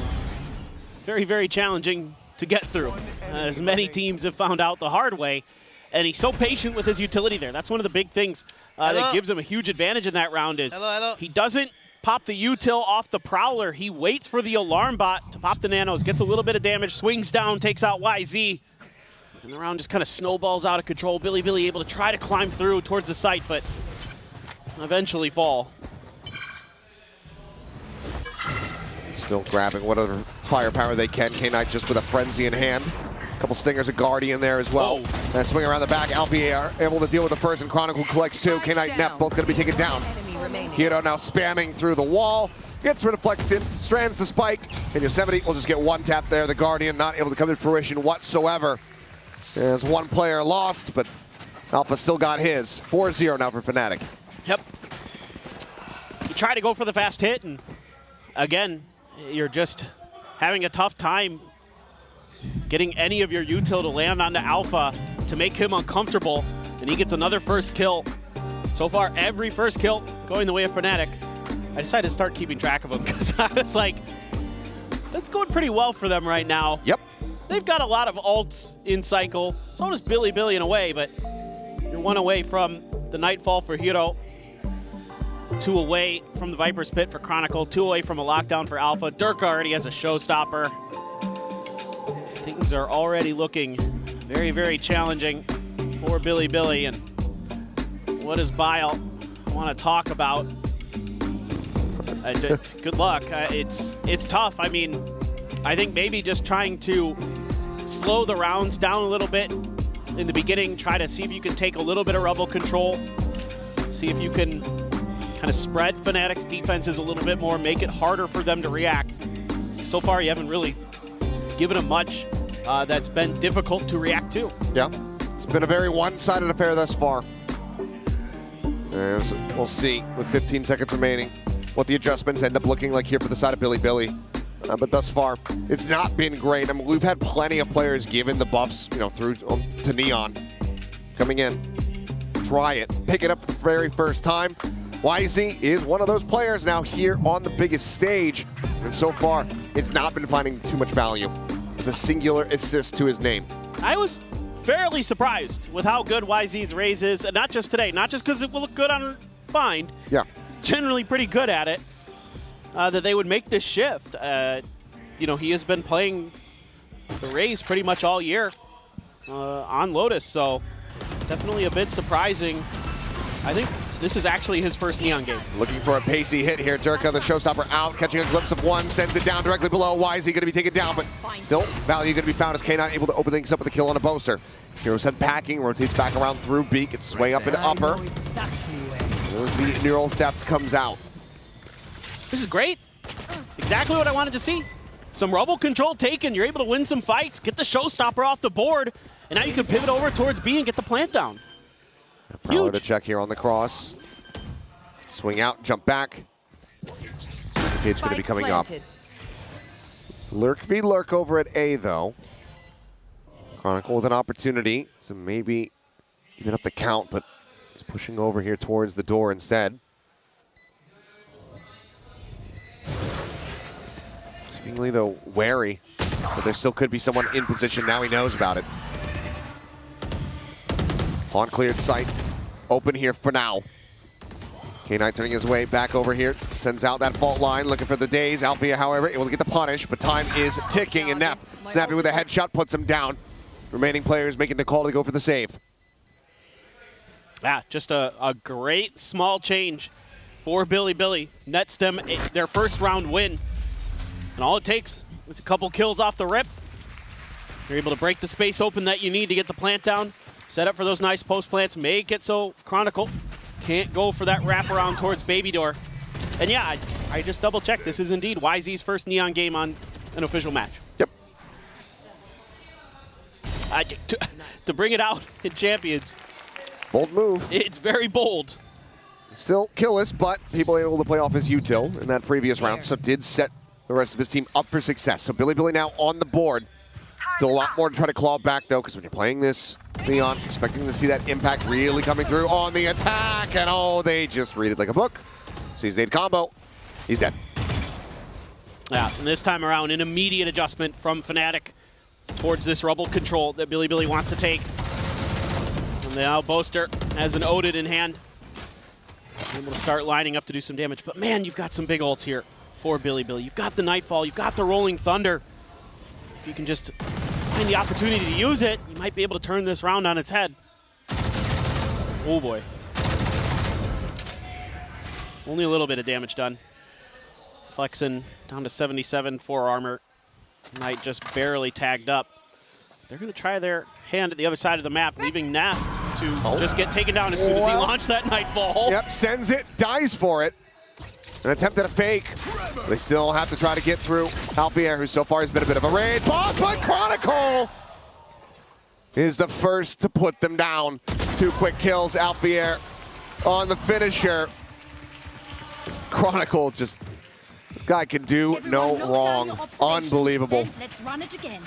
A: very, very challenging to get through, as many teams have found out the hard way. And he's so patient with his utility there. That's one of the big things that gives him a huge advantage in that round is he doesn't pop the util off the Prowler. He waits for the alarm bot to pop the nanos, gets a little bit of damage, swings down, takes out YZ. And the round just kind of snowballs out of control. Bilibili able to try to climb through towards the site, but eventually fall.
B: Still grabbing whatever firepower they can. K-Knight just with a frenzy in hand. A couple stingers of Guardian there as well. And swing around the back. Alfie are able to deal with the first, and Chronicle collects two. K-Knight, Nep both going to be taken down. Hiro now spamming through the wall. Gets rid of Flexin, strands the spike, and Yosemite will just get one tap there. The Guardian not able to come to fruition whatsoever. There's one player lost, but Alpha still got his. 4-0 now for Fnatic.
A: Yep. You try to go for the fast hit, and again, you're just having a tough time getting any of your util to land onto Alpha to make him uncomfortable, and he gets another first kill. So far, every first kill going the way of Fnatic. I decided to start keeping track of them because I was like, that's going pretty well for them right now.
B: Yep.
A: They've got a lot of ults in cycle. So does Bilibili in a way, but you're one away from the Nightfall for Hiro. 2 away from the Viper's Pit for Chronicle. 2 away from a lockdown for Alpha. Dirk already has a showstopper. Things are already looking very, very challenging for Bilibili. And what does Bile want to talk about? Good luck. It's tough. I mean, I think maybe just trying to slow the rounds down a little bit in the beginning, try to see if you can take a little bit of rebel control, see if you can kind of spread Fnatic's defenses a little bit more, make it harder for them to react. So far, you haven't really given them much that's been difficult to react to.
B: Yeah, it's been a very one-sided affair thus far. As we'll see with 15 seconds remaining what the adjustments end up looking like here for the side of Bilibili. But thus far, it's not been great. I mean, we've had plenty of players given the buffs, you know, through to Neon. Coming in, try it, pick it up for the very first time. YZ is one of those players now here on the biggest stage. And so far, it's not been finding too much value. It's a singular assist to his name.
A: I was fairly surprised with how good YZ's raise is, and not just today, not just because it will look good on Bind.
B: Yeah.
A: Generally pretty good at it, that they would make this shift. You know, he has been playing the Raze pretty much all year on Lotus, so definitely a bit surprising. I think this is actually his first Neon game.
B: Looking for a pacey hit here. Durka, the showstopper, out, catching a glimpse of one, sends it down directly below. YZ going to be taken down, but still value going to be found as K9 able to open things up with a kill on a Boaster. Hero's head packing, rotates back around through Beak, it's way up into upper. As the neural theft comes out.
A: This is great. Exactly what I wanted to see. Some rebel control taken. You're able to win some fights, get the showstopper off the board, and now you can pivot over towards B and get the plant down.
B: Prowler to check here on the cross. Swing out, jump back. Cage going to be coming up. Lurk v Lurk over at A, though. Chronicle with an opportunity to maybe even up the count, but he's pushing over here towards the door instead. Seemingly, though, wary, but there still could be someone in position. Now he knows about it. On cleared sight. Open here for now. K9 turning his way back over here. Sends out that fault line, looking for the daze. Alfia, however, able to get the punish, but time is ticking, and Nep snapping with a headshot puts him down. Remaining players making the call to go for the save.
A: Yeah, just a great small change for Bilibili. Nets them their first round win. And all it takes is a couple kills off the rip. You're able to break the space open that you need to get the plant down. Set up for those nice post plants. Make it so Chronicle can't go for that wraparound towards Baby Door. And yeah, I just double checked. This is indeed YZ's first Neon game on an official match.
B: Yep.
A: To bring it out in Champions.
B: Bold move.
A: It's very bold.
B: Still killless, but people able to play off his util in that previous round, so did set the rest of his team up for success. So Bilibili now on the board. Still a lot more to try to claw back, though, because when you're playing this, Leon, expecting to see that impact really coming through on the attack, and oh, they just read it like a book. Sees nade combo. He's dead.
A: Yeah, and this time around, an immediate adjustment from Fnatic. towards this rubble control that Bilibili wants to take. And now Boaster has an Odin in hand. Able to start lining up to do some damage. But man, you've got some big ults here for Bilibili. You've got the Nightfall, you've got the Rolling Thunder. If you can just find the opportunity to use it, you might be able to turn this round on its head. Oh boy. Only a little bit of damage done. Flexing down to 77 for armor. Knight just barely tagged up. They're going to try their hand at the other side of the map, leaving Naf to just get taken down as soon as he launched that Nightfall.
B: Yep, sends it, dies for it. An attempt at a fake. They still have to try to get through Alfier, who so far has been a bit of a raid. Boss, but Chronicle is the first to put them down. 2 quick kills, Alfier on the finisher. Chronicle just, this guy can do no wrong. Unbelievable.
C: Let's run it again.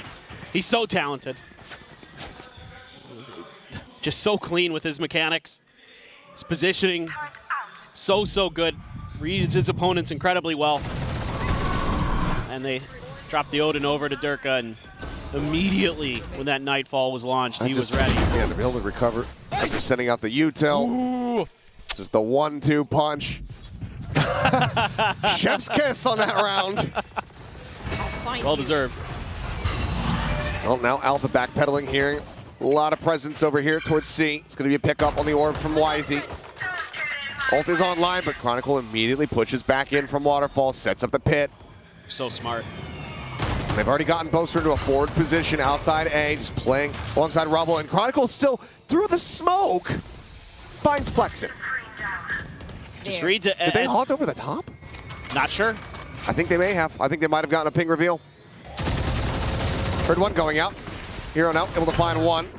A: He's so talented. Just so clean with his mechanics. His positioning, so good. Reads his opponents incredibly well. And they drop the Odin over to Durka, and immediately when that Nightfall was launched, he was ready.
B: Yeah, to be able to recover after sending out the util. Just the 1-2 punch. Chef's kiss on that round.
A: Well deserved.
B: Well, now Alpha backpedaling here. A lot of presence over here towards C. It's going to be a pickup on the orb from YZ. Ult is online, but Chronicle immediately pushes back in from Waterfall, sets up the pit.
A: So smart.
B: They've already gotten Boaster into a forward position outside A, just playing alongside Rubble, and Chronicle still, through the smoke, finds Flexin.
A: Just reads it.
B: Did they haunt over the top?
A: Not sure.
B: I think they may have. I think they might have gotten a ping reveal. Heard one going out. Hero now able to find one.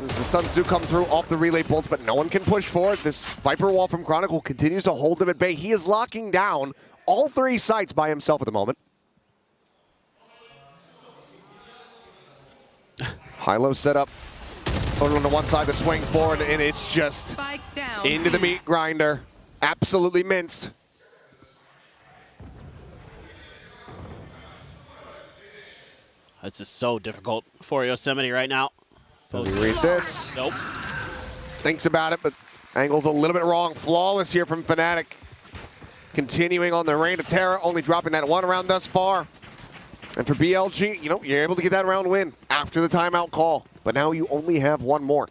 B: As the stuns do come through off the relay bolts, but no one can push forward. This Viper wall from Chronicle continues to hold them at bay. He is locking down all 3 sites by himself at the moment. High-low setup. Odin on the one side, the swing forward, and it's just into the meat grinder. Absolutely minced.
A: This is so difficult for Yosemite right now.
B: Does he read this?
A: Nope.
B: Thinks about it, but angle's a little bit wrong. Flawless here from Fnatic. Continuing on the reign of terror, only dropping that 1 round thus far. And for BLG, you know, you're able to get that round win after the timeout call. But now you only have 1 more.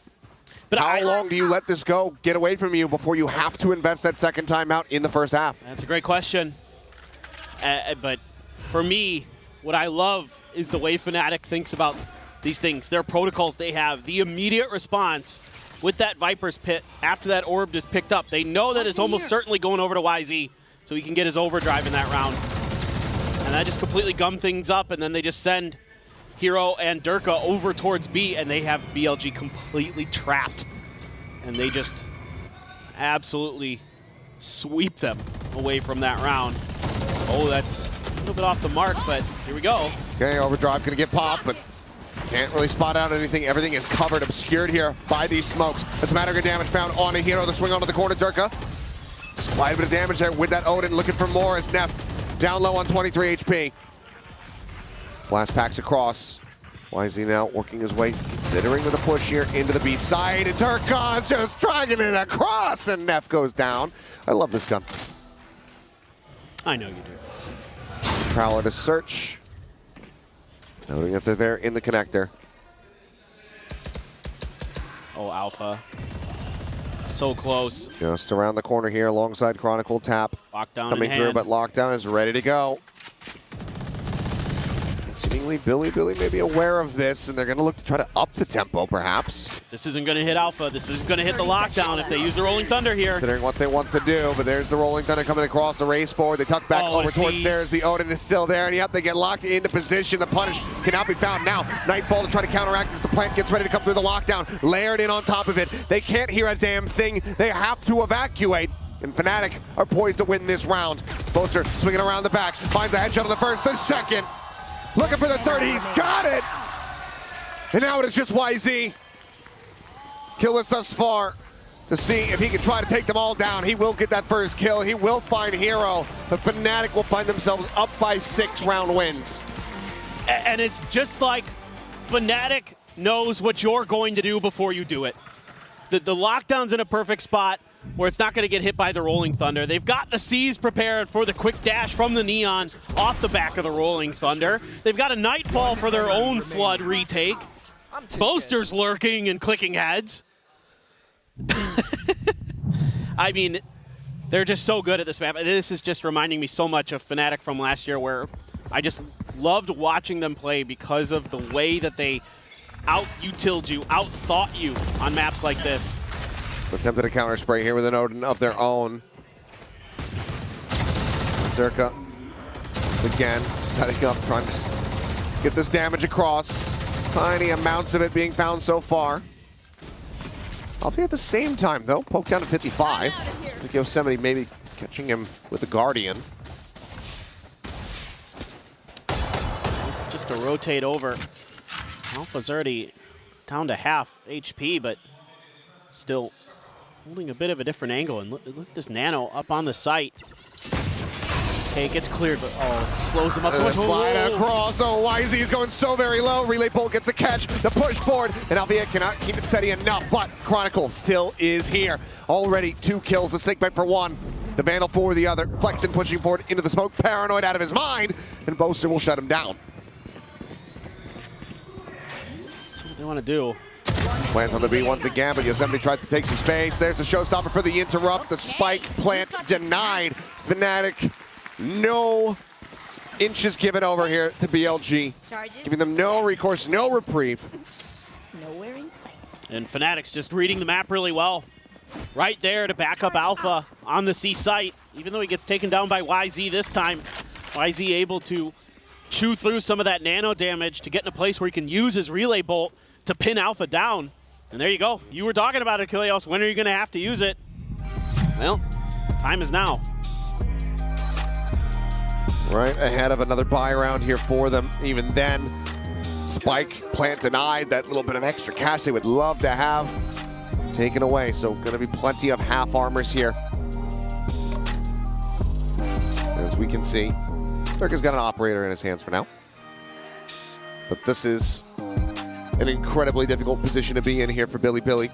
B: But how long do you let this go get away from you before you have to invest that second timeout in the first half?
A: That's a great question. But for me, what I love is the way Fnatic thinks about these things. Their protocols they have, the immediate response with that Viper's pit after that orb is picked up. They know that it's almost certainly going over to YZ, so he can get his overdrive in that round. And that just completely gummed things up, and then they just send Hero and Durka over towards B, and they have BLG completely trapped. And they just absolutely sweep them away from that round. Oh, that's a little bit off the mark, but here we go.
B: Okay, overdrive gonna get popped, but can't really spot out anything. Everything is covered, obscured here by these smokes. As a matter of damage found on a Hero. The swing onto the corner, Durka. Just quite a bit of damage there with that Odin, looking for more as Neff down low on 23 HP. Blast packs across. YZ now working his way, considering with a push here into the B side, and Durka's just dragging it across, and Neff goes down. I love this gun.
A: I know you do.
B: Prowler to search. Noting that they're there in the connector.
A: Oh, Alpha. So close.
B: Just around the corner here alongside Chronicle Tap.
A: Lockdown
B: coming
A: in
B: through,
A: hand.
B: but Lockdown is ready to go. Seemingly Bilibili may be aware of this, and they're going to look to try to up the tempo, perhaps.
A: This isn't going to hit Alpha. This is going to hit the lockdown if they use the Rolling Thunder here.
B: Considering what they want to do, but there's the Rolling Thunder coming across the race forward. They tuck back over towards stairs. The Odin is still there, and yep, they get locked into position. The punish cannot be found now. Nightfall to try to counteract as the plant gets ready to come through the lockdown. Layered in on top of it. They can't hear a damn thing. They have to evacuate. And Fnatic are poised to win this round. Boaster swinging around the back. Finds a headshot on the first, the second. Looking for the third, he's got it! And now it is just YZ. Killless thus far to see if he can try to take them all down. He will get that first kill. He will find Hero. The Fnatic will find themselves up by 6 round wins.
A: And it's just like Fnatic knows what you're going to do before you do it. The lockdown's in a perfect spot where it's not going to get hit by the Rolling Thunder. They've got the C's prepared for the quick dash from the Neon off the back of the Rolling Thunder. They've got a Nightfall for their own Flood retake. Boaster's lurking and clicking heads. I mean, they're just so good at this map. This is just reminding me so much of Fnatic from last year, where I just loved watching them play because of the way that they out-utiled you, out-thought you on maps like this.
B: Attempted a counter spray here with an Odin of their own. Zerka once again setting up, trying to get this damage across. Tiny amounts of it being found so far. I'll be at the same time though. Poke down to 55. I think Yosemite maybe catching him with the Guardian.
A: It's just a rotate over. Alpha's already down to half HP, but still holding a bit of a different angle. And look at this Nano up on the site. Okay, it gets cleared, but it slows him up so much.
B: Slide across. Oh, YZ is going so very low. Relay Bolt gets the catch, the push forward, and Alpha cannot keep it steady enough, but Chronicle still is here. Already 2 kills, the Snakebite for 1. The Vandal for the other. Flexen pushing forward into the smoke, paranoid out of his mind, and Boaster will shut him down.
A: That's what they want to do.
B: Plant on the B once again, but Yosemite tries to take some space. There's the showstopper for the interrupt. The spike plant denied. Fnatic, no inches given over here to BLG. Giving them no recourse, no reprieve.
C: Nowhere in sight.
A: And Fnatic's just reading the map really well. Right there to back up Alpha on the C site. Even though he gets taken down by YZ this time, YZ able to chew through some of that nano damage to get in a place where he can use his relay bolt to pin Alpha down. And there you go. You were talking about it, Kilios. When are you going to have to use it? Well, time is now.
B: Right ahead of another buy round here for them. Even then, spike plant denied. That little bit of extra cash they would love to have taken away. So going to be plenty of half armors here. As we can see, Dirk has got an operator in his hands for now. But this is an incredibly difficult position to be in here for Bilibili.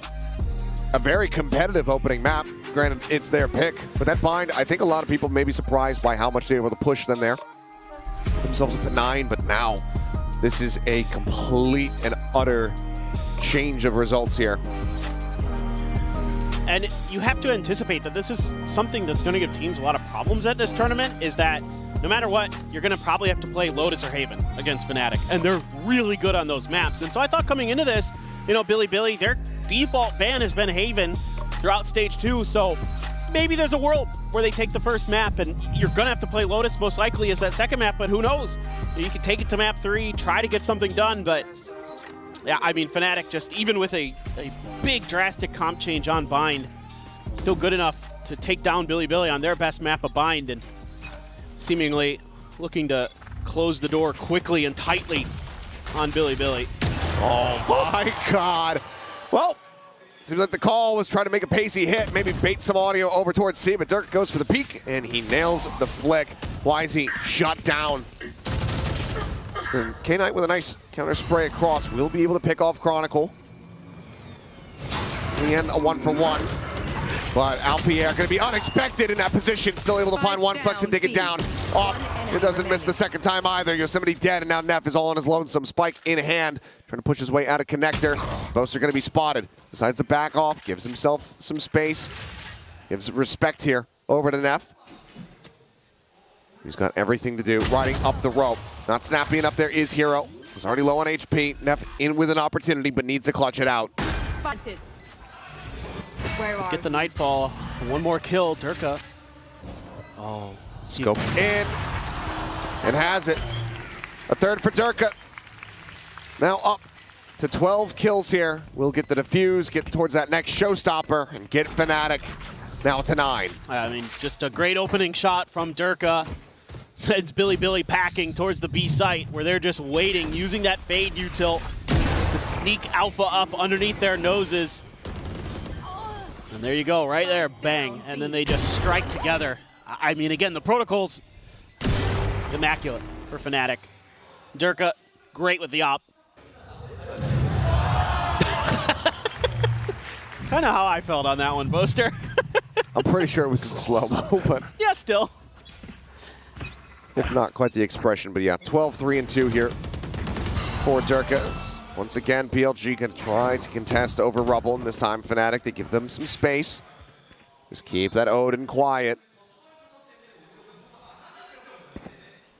B: A very competitive opening map. Granted, it's their pick, but that bind, I think a lot of people may be surprised by how much they were able to push them there. Themselves up to 9, but now this is a complete and utter change of results here.
A: And you have to anticipate that this is something that's going to give teams a lot of problems at this tournament, is that no matter what, you're going to probably have to play Lotus or Haven against Fnatic, and they're really good on those maps. And so I thought coming into this, you know, Bilibili, their default ban has been Haven throughout Stage 2, so maybe there's a world where they take the first map, and you're going to have to play Lotus most likely as that second map, but who knows? You can take it to map 3, try to get something done, but yeah, I mean, Fnatic just, even with a big drastic comp change on Bind, still good enough to take down Bilibili on their best map of Bind, and seemingly looking to close the door quickly and tightly on Bilibili.
B: Oh my God. Well, seems like the call was trying to make a pacey hit, maybe bait some audio over towards C, but Dirk goes for the peek, and he nails the flick. YZ shut down. And K-Knight with a nice counter spray across will be able to pick off Chronicle. In the end, a 1-for-1. But Alpier going to be unexpected in that position, still able to find one flex and dig it down. Oh, it doesn't miss the second time either. Yosemite dead, and now Neff is all on his lonesome. Spike in hand, trying to push his way out of connector. Boaster going to be spotted. Decides to back off, gives himself some space. Gives respect here over to Neff. He's got everything to do, riding up the rope. Not snappy enough there is Hero. He's already low on HP. Neff in with an opportunity, but needs to clutch it out.
E: Spotted.
A: Get the Nightfall. One more kill, Durka. Oh.
B: Scope in. And has it. A third for Durka. Now up to 12 kills here. We'll get the defuse, get towards that next showstopper, and get Fnatic now to 9.
A: I mean, just a great opening shot from Durka. It's Bilibili packing towards the B site, where they're just waiting, using that fade util to sneak Alpha up underneath their noses. And there you go, right there, bang. And then they just strike together. I mean, again, the protocol's immaculate for Fnatic. Durka, great with the op. Kind of how I felt on that one, Boaster.
B: I'm pretty sure it was in slow-mo, but
A: yeah, still.
B: if not quite the expression. But yeah, 12-3-2 here for Durka. Once again, BLG can try to contest over Rubble, and this time Fnatic, they give them some space. Just keep that Odin quiet.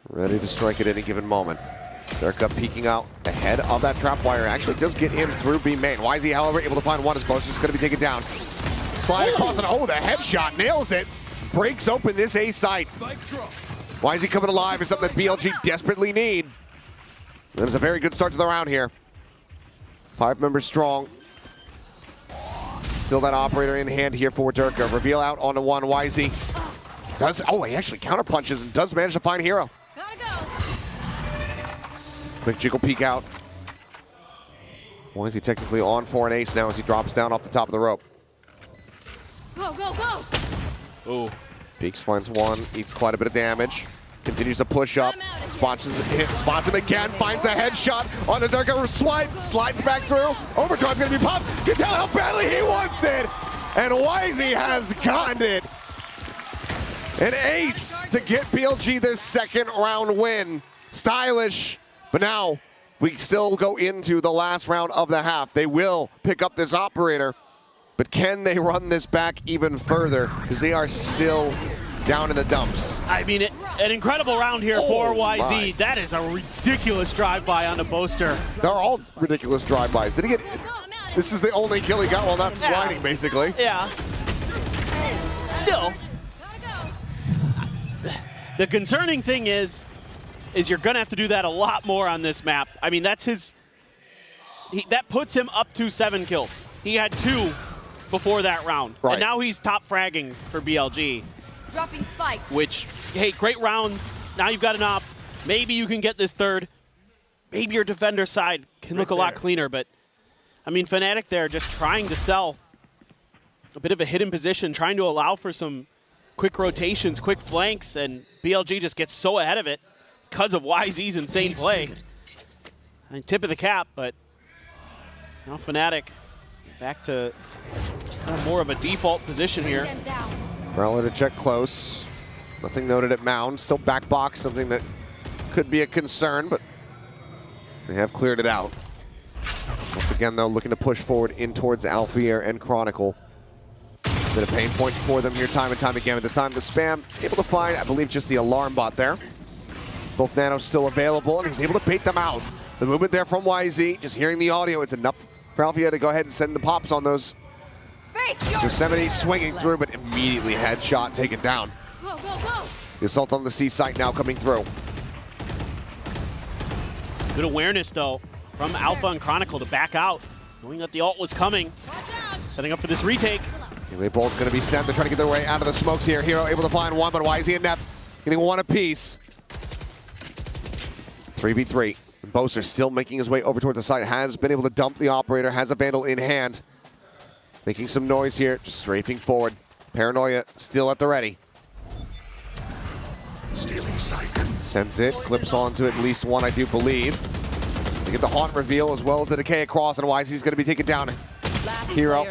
B: Ready to strike at any given moment. Durka peeking out ahead of that trap wire. Actually does get him through B main. YZ, however, able to find one as Boaster's going to be taken down. Slide across and the headshot nails it. Breaks open this A site. YZ coming alive is something that BLG desperately need. That is a very good start to the round here. 5 members strong. Still that operator in hand here for Durka. Reveal out onto one. YZ does, he actually counter punches and does manage to find Hero. Quick jiggle peek out. YZ technically on for an ace now as he drops down off the top of the rope.
L: Go, go, go!
A: Ooh.
B: Beaks finds one, eats quite a bit of damage. Continues to push up, spots him again, finds a headshot on the Durka, slides back through. Overdrive's gonna be popped. You can tell how badly he wants it. And YZ has gotten it. An ace to get BLG their second round win. Stylish, but now we still go into the last round of the half. They will pick up this operator, but can they run this back even further? Because they are still down in the dumps.
A: I mean, an incredible round here for YZ.
B: My.
A: That is a ridiculous drive-by on the Boaster.
B: They're all ridiculous drive-bys. Did he get? This is the only kill he got while not sliding, basically.
A: Yeah. Still, the concerning thing is you're gonna have to do that a lot more on this map. I mean, that's that puts him up to 7 kills. He had 2 before that round.
B: Right.
A: And now he's top fragging for BLG.
L: Dropping spike.
A: Which, hey, great round. Now you've got an op. Maybe you can get this third. Maybe your defender side can look a lot cleaner, but I mean, Fnatic there just trying to sell a bit of a hidden position, trying to allow for some quick rotations, quick flanks, and BLG just gets so ahead of it because of YZ's insane play. I mean, tip of the cap, but now Fnatic back to kind of more of a default position here.
B: Prowler to check close. Nothing noted at Mound. Still back box, something that could be a concern, but they have cleared it out. Once again, though, looking to push forward in towards Alfier and Chronicle. Been a pain point for them here time and time again, but this time the spam able to find, I believe, just the alarm bot there. Both nanos still available, and he's able to bait them out. The movement there from YZ, just hearing the audio, it's enough for Alfier to go ahead and send the pops on those. Yosemite swinging through, but immediately headshot taken down.
L: Go, go, go!
B: The assault on the C site now coming through.
A: Good awareness, though, from Alpha and Chronicle to back out, knowing that the ult was coming. Setting up for this retake.
B: Melee bolt's going to be sent. They're trying to get their way out of the smokes here. Hero able to find one, but YZ and Neff getting one apiece. 3v3. Boaster still making his way over towards the site. Has been able to dump the operator. Has a Vandal in hand. Making some noise here. Just strafing forward. Paranoia still at the ready.
G: Stealing sight.
B: Sends it. Clips onto at least one, I do believe. They get the Haunt reveal as well as the Decay across, and YZ's going to be taken down. Hero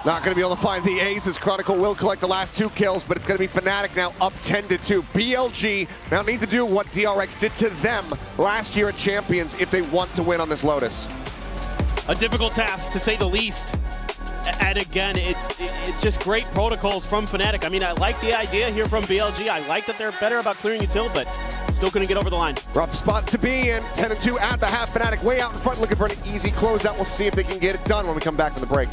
B: not going to be able to find the ace as Chronicle will collect the last 2 kills, but it's going to be Fnatic now up 10-2. BLG now need to do what DRX did to them last year at Champions if they want to win on this Lotus.
A: A difficult task, to say the least. And again, it's just great protocols from Fnatic. I mean, I like the idea here from BLG. I like that they're better about clearing util, but still couldn't get over the line.
B: Rough spot to be in. 10-2 at the half. Fnatic way out in front, looking for an easy closeout. We'll see if they can get it done when we come back from the break.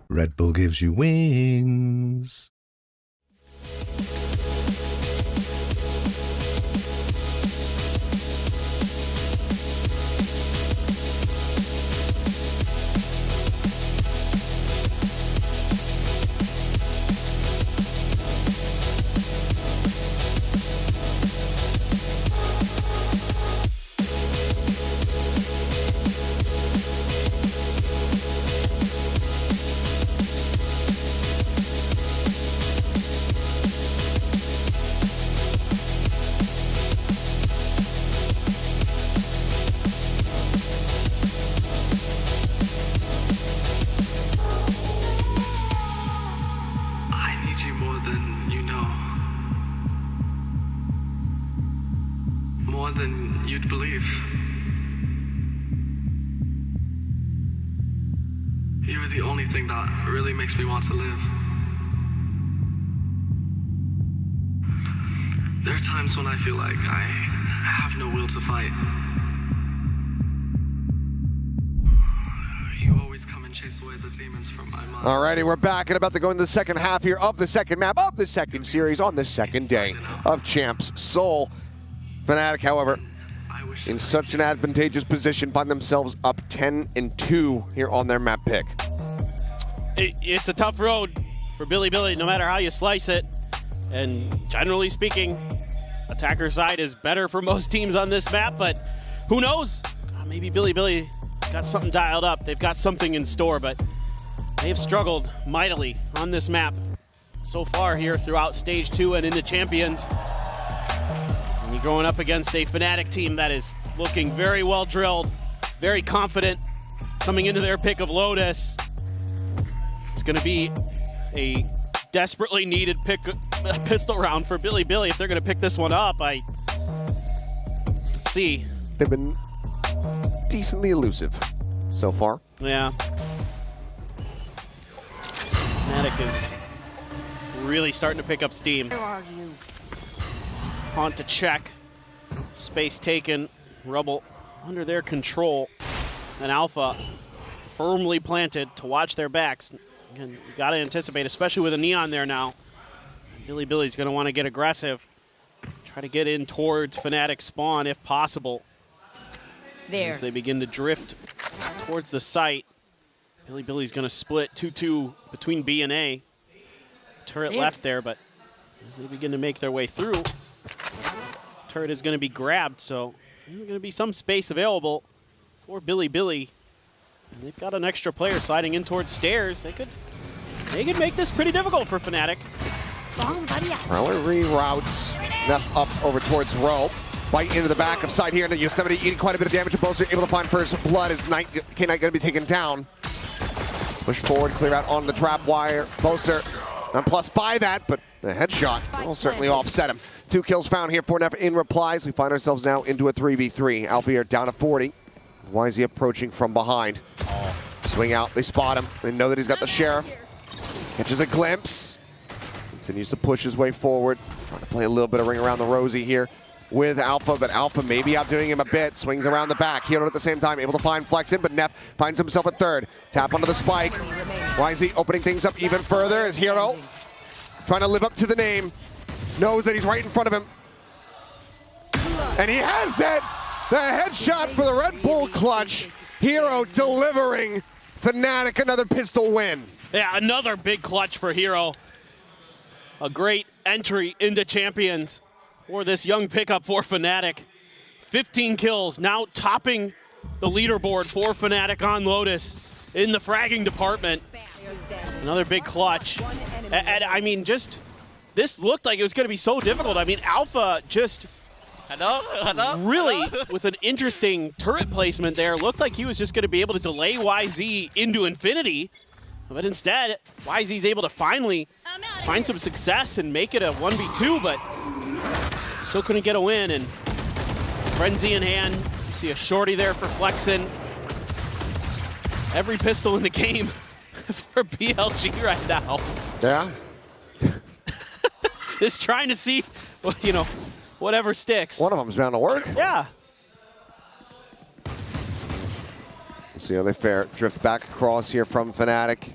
G: Red Bull gives you wings.
O: believe. You're the only thing that really makes me want to live. There are times when I feel like I have no will to fight. You always come and chase away the demons from my mind.
B: Alrighty, we're back and about to go into the second half here of the second map of the second series on the second day of Champs Seoul. Fnatic, however, in such an advantageous position, find themselves up 10-2 here on their map pick.
A: It's a tough road for Bilibili, no matter how you slice it. And generally speaking, attacker side is better for most teams on this map, but who knows? Maybe Bilibili got something dialed up. They've got something in store, but they've struggled mightily on this map so far here throughout Stage 2 and into Champions. And you're going up against a Fnatic team that is looking very well drilled, very confident, coming into their pick of Lotus. It's going to be a desperately needed pistol round for Bilibili if they're going to pick this one up. Let's see.
B: They've been decently elusive so far.
A: Yeah. Fnatic is really starting to pick up steam.
C: Where are you?
A: Haunt to check. Space taken. Rubble under their control. And Alpha firmly planted to watch their backs. Again, you got to anticipate, especially with a Neon there now. Bilibili's going to want to get aggressive. Try to get in towards Fnatic spawn if possible.
E: There.
A: As they begin to drift towards the site. Bilibili's going to split 2-2 between B and A. Turret left there, but as they begin to make their way through, turret is going to be grabbed, so there's going to be some space available for Bilibili. And they've got an extra player sliding in towards stairs. They could make this pretty difficult for Fnatic.
B: Prowler reroutes Neff up over towards Row. Bite into the back of side here, and Yosemite eating quite a bit of damage. Boaster able to find first blood as K-Knight going to be taken down. Push forward, clear out on the trap wire. Boaster nonplussed by that, but the headshot will certainly offset him. 2 kills found here for Neff in replies. We find ourselves now into a 3v3. Alpier down to 40. YZ approaching from behind. Swing out, they spot him. They know that he's got the Sheriff. Catches a glimpse. Continues to push his way forward. Trying to play a little bit of ring around the rosy here with Alpha, but Alpha maybe outdoing him a bit. Swings around the back. Hero at the same time, able to find Flex in, but Neff finds himself at third. Tap onto the spike. YZ opening things up even further as Hero trying to live up to the name. Knows that he's right in front of him. And he has it! The headshot for the Red Bull clutch. Hero delivering Fnatic another pistol win.
A: Yeah, another big clutch for Hero. A great entry into Champions for this young pickup for Fnatic. 15 kills, now topping the leaderboard for Fnatic on Lotus in the fragging department. Another big clutch. And I mean, just, this looked like it was going to be so difficult. I mean, Alpha just really, with an interesting turret placement there, looked like he was just going to be able to delay YZ into infinity. But instead, YZ's able to finally find some success and make it a 1v2, but still couldn't get a win. And Frenzy in hand, you see a shorty there for Flexin. Every pistol in the game for BLG right now.
B: Yeah.
A: Just trying to see, you know, whatever sticks.
B: One of them's bound to work.
A: Yeah.
B: Let's see how they fare. Drift back across here from Fnatic.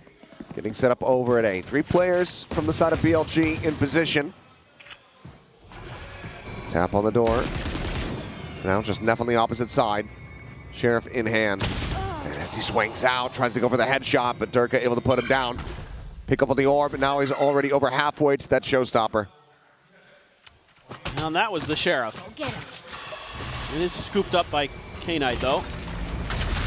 B: Getting set up over at A. 3 players from the side of BLG in position. Tap on the door. Now just Neff on the opposite side. Sheriff in hand. And as he swings out, tries to go for the headshot, but Durka able to put him down. Pick up on the orb, and now he's already over halfway to that showstopper.
A: And that was the Sheriff. It is scooped up by K-Knight, though.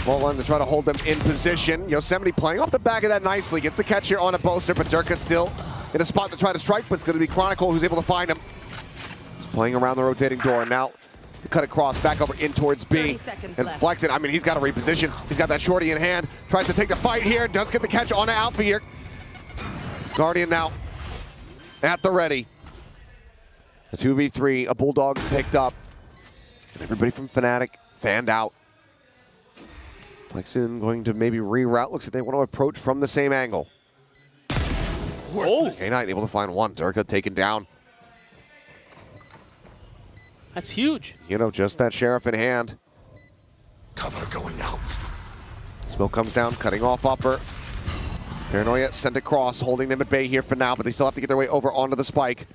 B: Mullen to try to hold them in position. Yosemite playing off the back of that nicely. Gets the catch here on a Boaster, but Durka still in a spot to try to strike, but it's going to be Chronicle who's able to find him. He's playing around the rotating door. Now to cut across, back over in towards B. And Flexin, I mean, he's got to reposition. He's got that shorty in hand. Tries to take the fight here. Does get the catch on Alpha here. Guardian now at the ready. A 2v3, a Bulldog picked up. And everybody from Fnatic fanned out. Plexen going to maybe reroute. Looks like they want to approach from the same angle.
A: Oh!
B: K9 able to find one. Durka taken down.
A: That's huge.
B: You know, just that Sheriff in hand.
G: Cover going out.
B: Smoke comes down, cutting off upper. Paranoia sent across, holding them at bay here for now, but they still have to get their way over onto the spike.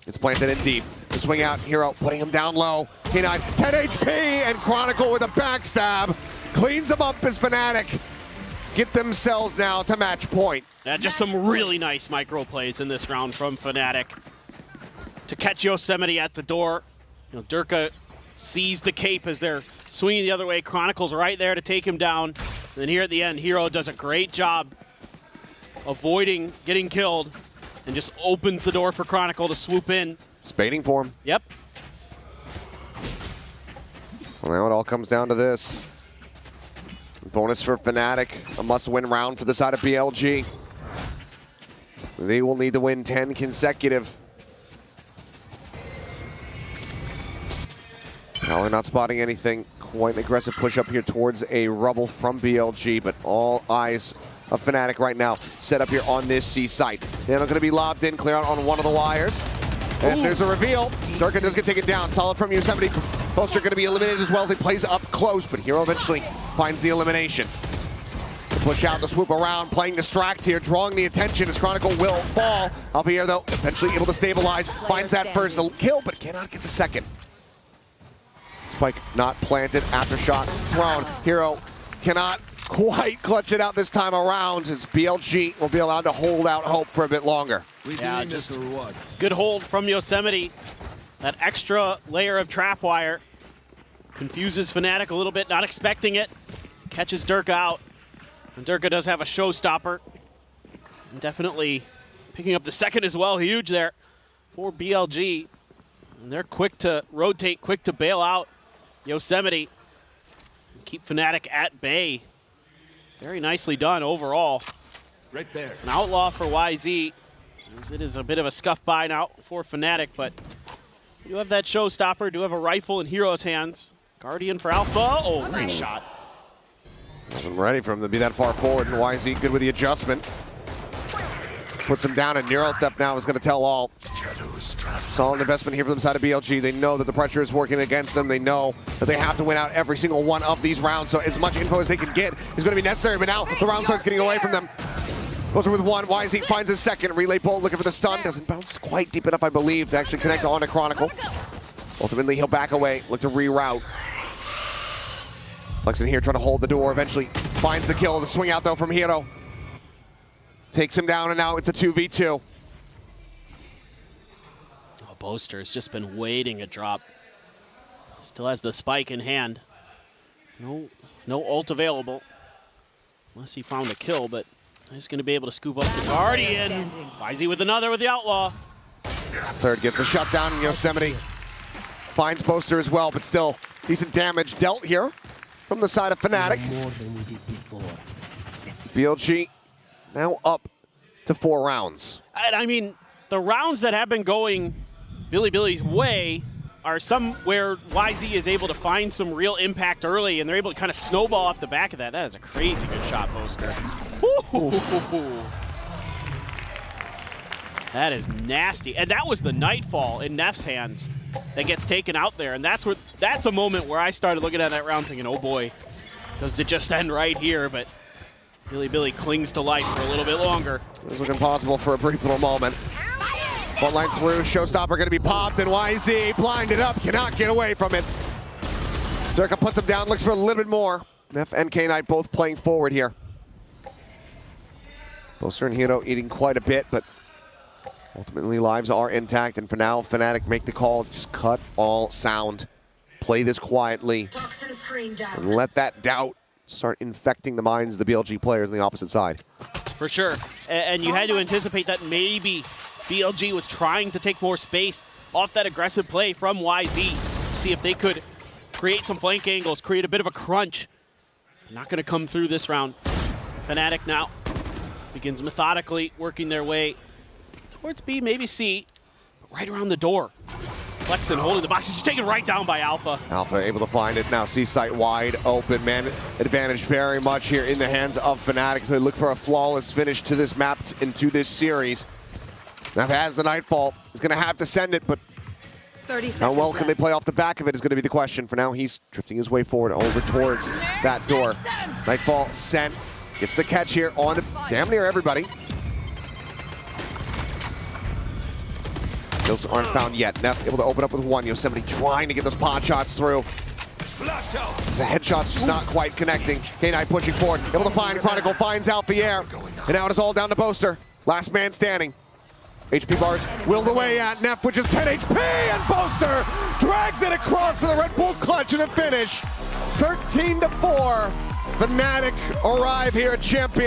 B: It's planted in deep. The swing out, Hero putting him down low. K9, 10 HP, and Chronicle with a backstab. Cleans them up as Fnatic get themselves now to match point.
A: Yeah, just some really nice micro plays in this round from Fnatic. To catch Yosemite at the door. You know, Durka sees the cape as they're swinging the other way. Chronicle's right there to take him down. And then here at the end, Hero does a great job avoiding getting killed and just opens the door for Chronicle to swoop in.
B: Spading for him.
A: Yep.
B: Well, now it all comes down to this. Bonus for Fnatic, a must-win round for the side of BLG. They will need to win 10 consecutive. Now they're not spotting anything. Quite an aggressive push up here towards a rubble from BLG, but all eyes of Fnatic right now set up here on this C site. They're going to be lobbed in, clear out on one of the wires. As there's a reveal, Durka does get taken down. Solid from Yosemite. Poster going to be eliminated as well as he plays up close, but Hero eventually finds the elimination. The push out, the swoop around, playing distract here, drawing the attention as Chronicle will fall. Javier, though, eventually able to stabilize, finds that first kill, but cannot get the second. Spike not planted, aftershock thrown. Hero cannot quite clutch it out this time around as BLG will be allowed to hold out hope for a bit longer.
A: Yeah, just good hold from Yosemite. That extra layer of trap wire confuses Fnatic a little bit, not expecting it. Catches Durka out. And Durka does have a showstopper. And definitely picking up the second as well, huge there for BLG. And they're quick to rotate, quick to bail out Yosemite. And keep Fnatic at bay. Very nicely done overall.
G: Right there.
A: An outlaw for YZ. As it is a bit of a scuff by now for Fnatic, but you have that showstopper, do have a rifle in Hero's hands. Guardian for Alpha. Oh, great shot.
B: Wasn't ready for him to be that far forward, and YZ good with the adjustment. Puts him down, and Neuro Theft now is going to tell all. Solid investment here from the side of BLG. They know that the pressure is working against them. They know that they have to win out every single one of these rounds, so as much info as they can get is going to be necessary, but now the round starts getting away from them. Goes with one, YZ finds his second. Relay pull, looking for the stun. Doesn't bounce quite deep enough, I believe, to actually connect onto Chronicle. Ultimately, he'll back away, look to reroute. Flex in here, trying to hold the door. Eventually finds the kill. The swing out, though, from Hero. Takes him down, and now it's a 2v2.
A: Oh, Boaster has just been waiting a drop. Still has the spike in hand. No ult available. Unless he found a kill, but he's going to be able to scoop up the Guardian. YZ with another with the Outlaw.
B: Third gets a shutdown, and Yosemite finds Boaster as well, but still decent damage dealt here from the side of Fnatic. BLG now up to 4 rounds.
A: And I mean, the rounds that have been going Bilibili's way are some where YZ is able to find some real impact early, and they're able to kind of snowball off the back of that. That is a crazy good shot, Boaster. That is nasty. And that was the Nightfall in Neff's hands that gets taken out there. And that's a moment where I started looking at that round thinking, oh boy, does it just end right here? But Bilibili clings to life for a little bit longer.
B: It was looking possible for a brief little moment. One line through, showstopper going to be popped, and YZ blinded up, cannot get away from it. Durka puts him down, looks for a little bit more. Neff and K9 both playing forward here. Boaster and Hero eating quite a bit, but ultimately lives are intact, and for now, Fnatic make the call to just cut all sound. Play this quietly, and let that doubt start infecting the minds of the BLG players on the opposite side.
A: For sure, and you had to anticipate that maybe BLG was trying to take more space off that aggressive play from YZ, see if they could create some flank angles, create a bit of a crunch. Not going to come through this round. Fnatic now begins methodically working their way towards B, maybe C, but right around the door. Flexen holding the box. He's taken right down by Alpha.
B: Alpha able to find it now. C-site wide open. Man advantage very much here in the hands of Fnatic. So they look for a flawless finish to this map into this series. Now has the Nightfall. He's going to have to send it, but
C: 30 seconds
B: how well can they
C: left.
B: play off the back of it is going to be the question. For now, he's drifting his way forward over towards that door. Nightfall sent. Gets the catch here on damn near everybody. Kills aren't found yet. Neff able to open up with one. Yosemite trying to get those pod shots through. The headshot's just not quite connecting. K9 pushing forward. Able to find Chronicle. Finds Alfier. And now it is all down to Boaster. Last man standing. HP bars willed away at Neff, which is 10 HP, and Boaster drags it across for the Red Bull clutch and the finish. 13-4. Fnatic arrive here at Champions.